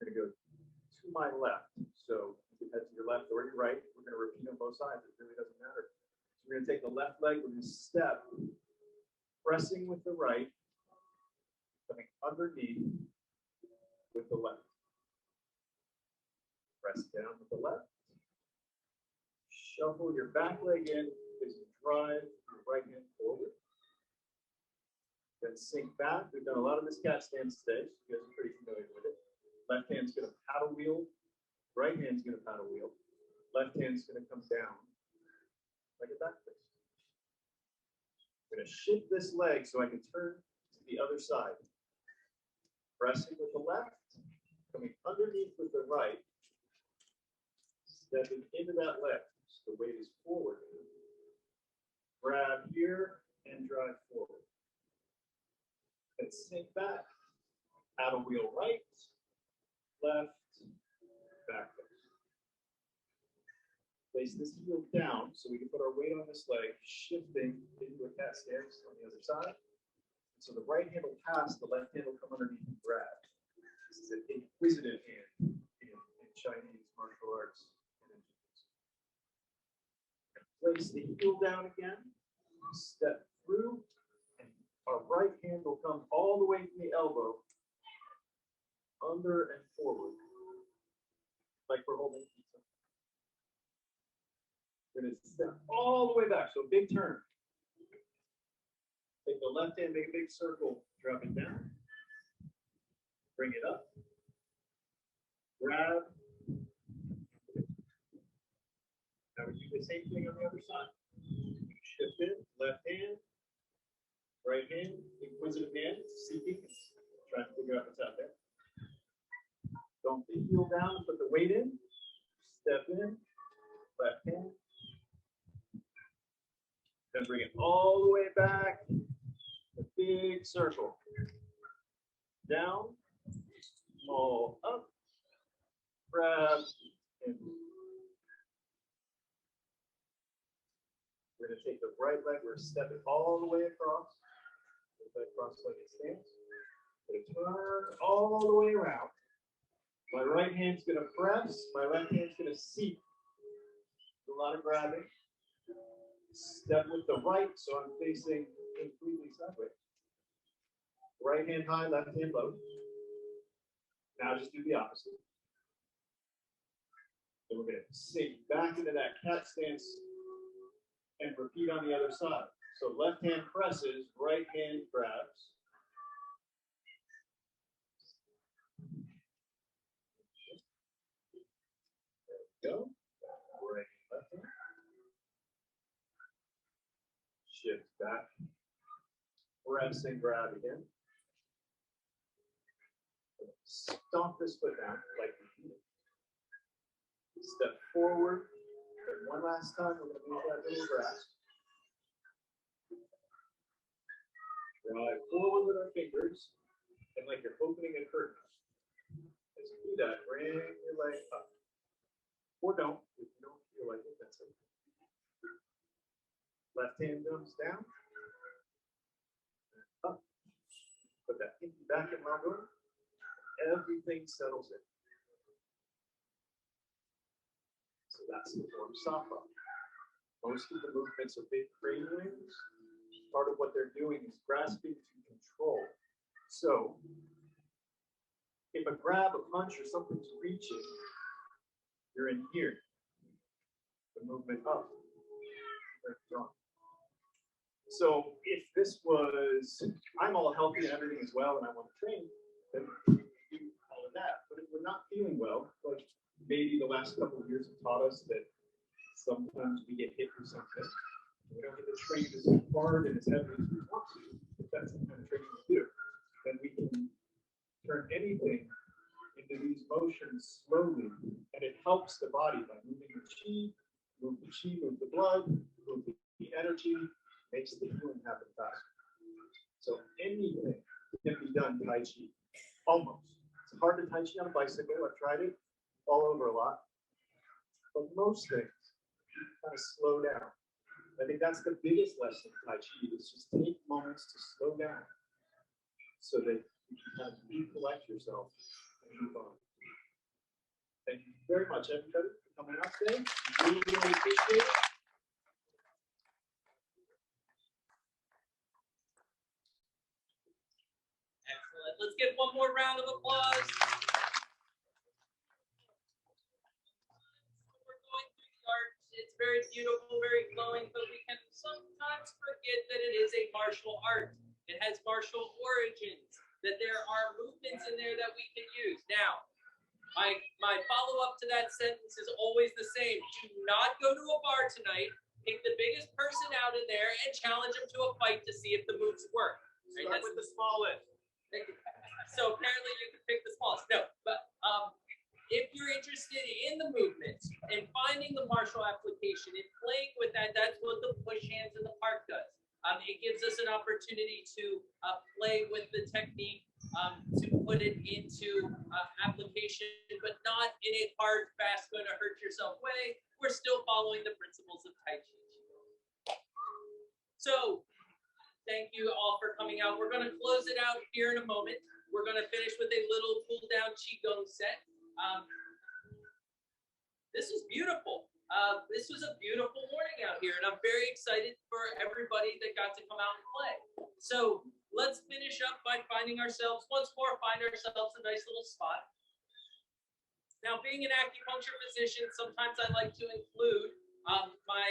We're going to go to my left. So you can head to your left or your right. We're going to repeat on both sides. It really doesn't matter. So we're going to take the left leg. We're going to step, pressing with the right, coming underneath with the left. Press down with the left. Shuffle your back leg in as you drive your right hand forward. Then sink back. We've done a lot of this cat stance today, so you guys are pretty familiar with it. Left hand's going to paddle wheel. Right hand's going to paddle wheel. Left hand's going to come down like a back fist. I'm going to shift this leg so I can turn to the other side. Pressing with the left, coming underneath with the right, stepping into that left. So the weight is forward. Grab here and drive forward. Then sink back, paddle wheel right, left, back. Place this heel down so we can put our weight on this leg, shifting into a cat stance on the other side. And so the right hand will pass, the left hand will come underneath and grab. This is an inquisitive hand in Chinese martial arts. Place the heel down again, step through, and our right hand will come all the way from the elbow, under and forward, like we're holding pizza. We're going to step all the way back, so big turn. Take the left hand, make a big circle, drop it down, bring it up, grab. Now we do the same thing on the other side. Shift it, left hand, right hand, inquisitive hand, seeking, trying to figure out what's out there. Dump the heel down and put the weight in. Step in, left hand. Then bring it all the way back. A big circle. Down, small up, grab, and we're going to take the right leg, we're going to step it all the way across. Cross-legged stance. We're going to turn all the way around. My right hand's going to press, my left hand's going to seek. A lot of grabbing. Step with the right, so I'm facing completely sideways. Right hand high, left hand low. Now just do the opposite. Then we're going to sink back into that cat stance And repeat on the other side. So left hand presses, right hand grabs. There we go. Right, left hand. Shift back. Press and grab again. Stomp this foot down like you did. Step forward. And one last time, we're going to move that little grasp. Drive forward with our fingers, and like you're opening a curtain. As you do that, bring your leg up. Or don't, if you don't feel like it, that's okay. Left hand comes down. Up. Put that pinky back in my door. Everything settles in. So that's the form Safa. Most of the movements are big crane wings. Part of what they're doing is grasping to control. So if a grab, a punch, or something's reaching, you're in here. The movement up. Very strong. So if this was, I'm all healthy and everything is well and I want to train, then we do all of that. But if we're not feeling well, like maybe the last couple of years have taught us that sometimes we get hit with something. We don't get to train as hard and as heavy as we want to. If that's the kind of training we do, then we can turn anything into these motions slowly. And it helps the body by moving the chi, move the blood, move the energy, makes the healing happen faster. So anything can be done Tai Chi, almost. It's hard to Tai Chi on a bicycle. I've tried it all over a lot. But most things, you kind of slow down. I think that's the biggest lesson of Tai Chi is just take moments to slow down so that you can kind of recollect yourself and move on. Thank you very much, everybody, for coming out today. Really, really appreciate it. Excellent. Let's give one more round of applause. We're going through the art. It's very beautiful, very flowing, but we can sometimes forget that it is a martial art. It has martial origins, that there are movements in there that we can use. Now, my follow-up to that sentence is always the same. Do not go to a bar tonight, pick the biggest person out in there, and challenge them to a fight to see if the moves work. Right? Start with the smallest. So apparently you can pick the smallest. No, but if you're interested in the movement and finding the martial application and playing with that, that's what the push hands in the park does. It gives us an opportunity to play with the technique, to put it into application, but not in a hard, fast, going to hurt yourself way. We're still following the principles of Tai Chi. So thank you all for coming out. We're going to close it out here in a moment. We're going to finish with a little cool down Qigong set. This is beautiful. This was a beautiful morning out here, and I'm very excited for everybody that got to come out and play. So let's finish up by finding ourselves, once more, find ourselves a nice little spot. Now, being an acupuncture physician, sometimes I like to include my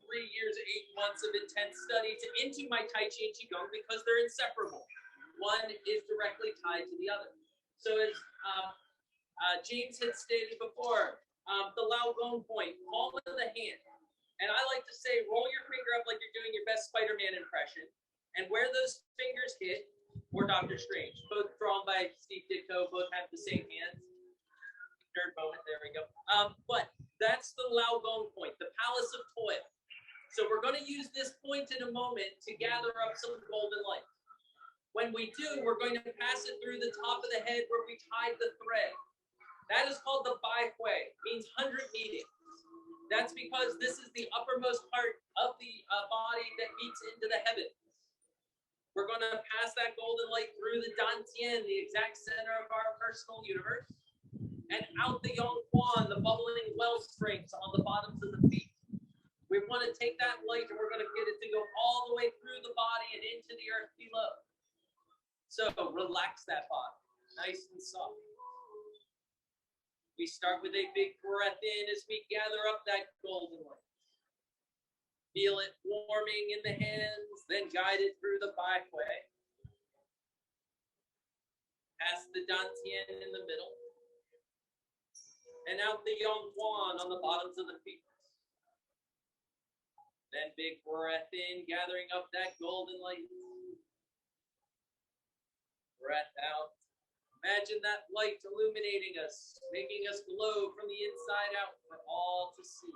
3 years, 8 months of intense studies into my Tai Chi and Qigong because they're inseparable. One is directly tied to the other. So as James had stated before, the Lao Gong point, palm of the hand. And I like to say, roll your finger up like you're doing your best Spider-Man impression. And where those fingers hit, or Doctor Strange, both drawn by Steve Ditko, both have the same hands. Nerd moment, there we go. But that's the Lao Gong point, the Palace of Toil. So we're going to use this point in a moment to gather up some golden light. When we do, we're going to pass it through the top of the head where we tied the thread. That is called the Bai Hui, means 100 meetings. That's because this is the uppermost part of the body that meets into the heavens. We're going to pass that golden light through the Dantian, the exact center of our personal universe, and out the Yongquan, the bubbling well springs on the bottoms of the feet. We want to take that light and we're going to get it to go all the way through the body and into the earth below. So relax that body, nice and soft. We start with a big breath in as we gather up that golden light. Feel it warming in the hands, then guide it through the byway. Past the dantian in the middle. And out the yonghuan on the bottoms of the feet. Then big breath in, gathering up that golden light. Breath out. Imagine that light illuminating us, making us glow from the inside out for all to see.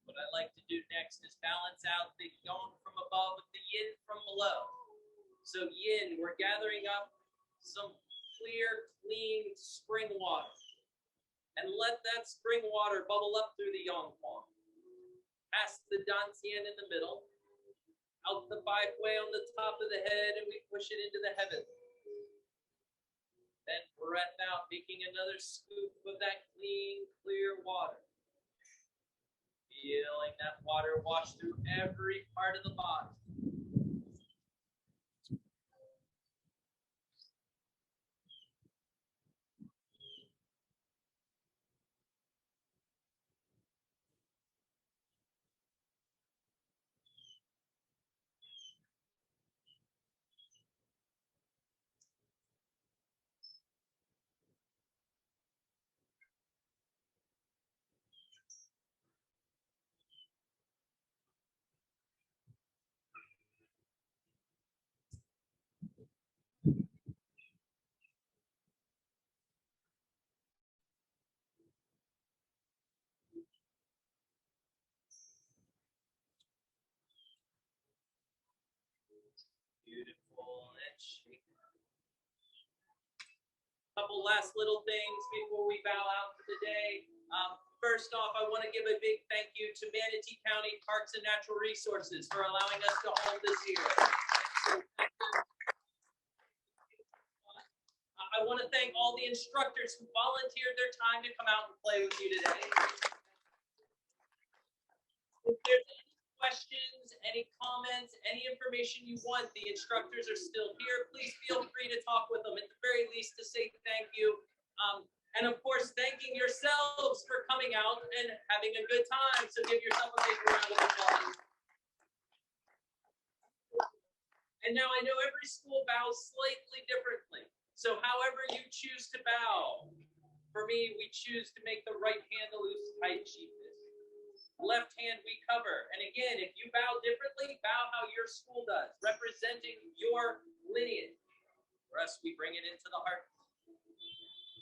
What I like to do next is balance out the yang from above with the yin from below. So yin, we're gathering up some clear, clean spring water. And let that spring water bubble up through the yonghuan. Past the dantian in the middle. Out the byway on the top of the head, and we push it into the heavens. Then breath out, making another scoop of that clean, clear water. Feeling that water wash through every part of the body. Beautiful, and shake. Couple last little things before we bow out for the day. First off, I want to give a big thank you to Manatee County Parks and Natural Resources for allowing us to hold this year. I want to thank all the instructors who volunteered their time to come out and play with you today. If there's any questions, any comments, any information you want, the instructors are still here. Please feel free to talk with them, at the very least to say thank you. And of course, thanking yourselves for coming out and having a good time. So give yourself a big round of applause. And now I know every school bows slightly differently. So however you choose to bow, for me, we choose to make the right hand a loose Tai Chi fist. Left hand we cover. And again, if you bow differently, bow how your school does, representing your lineage. For us, we bring it into the heart.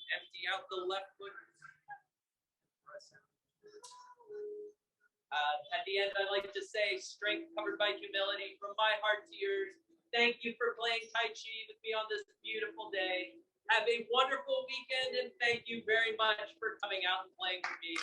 Empty out the left foot. At the end, I like to say, strength covered by humility, from my heart to yours. Thank you for playing Tai Chi with me on this beautiful day. Have a wonderful weekend, and thank you very much for coming out and playing with me.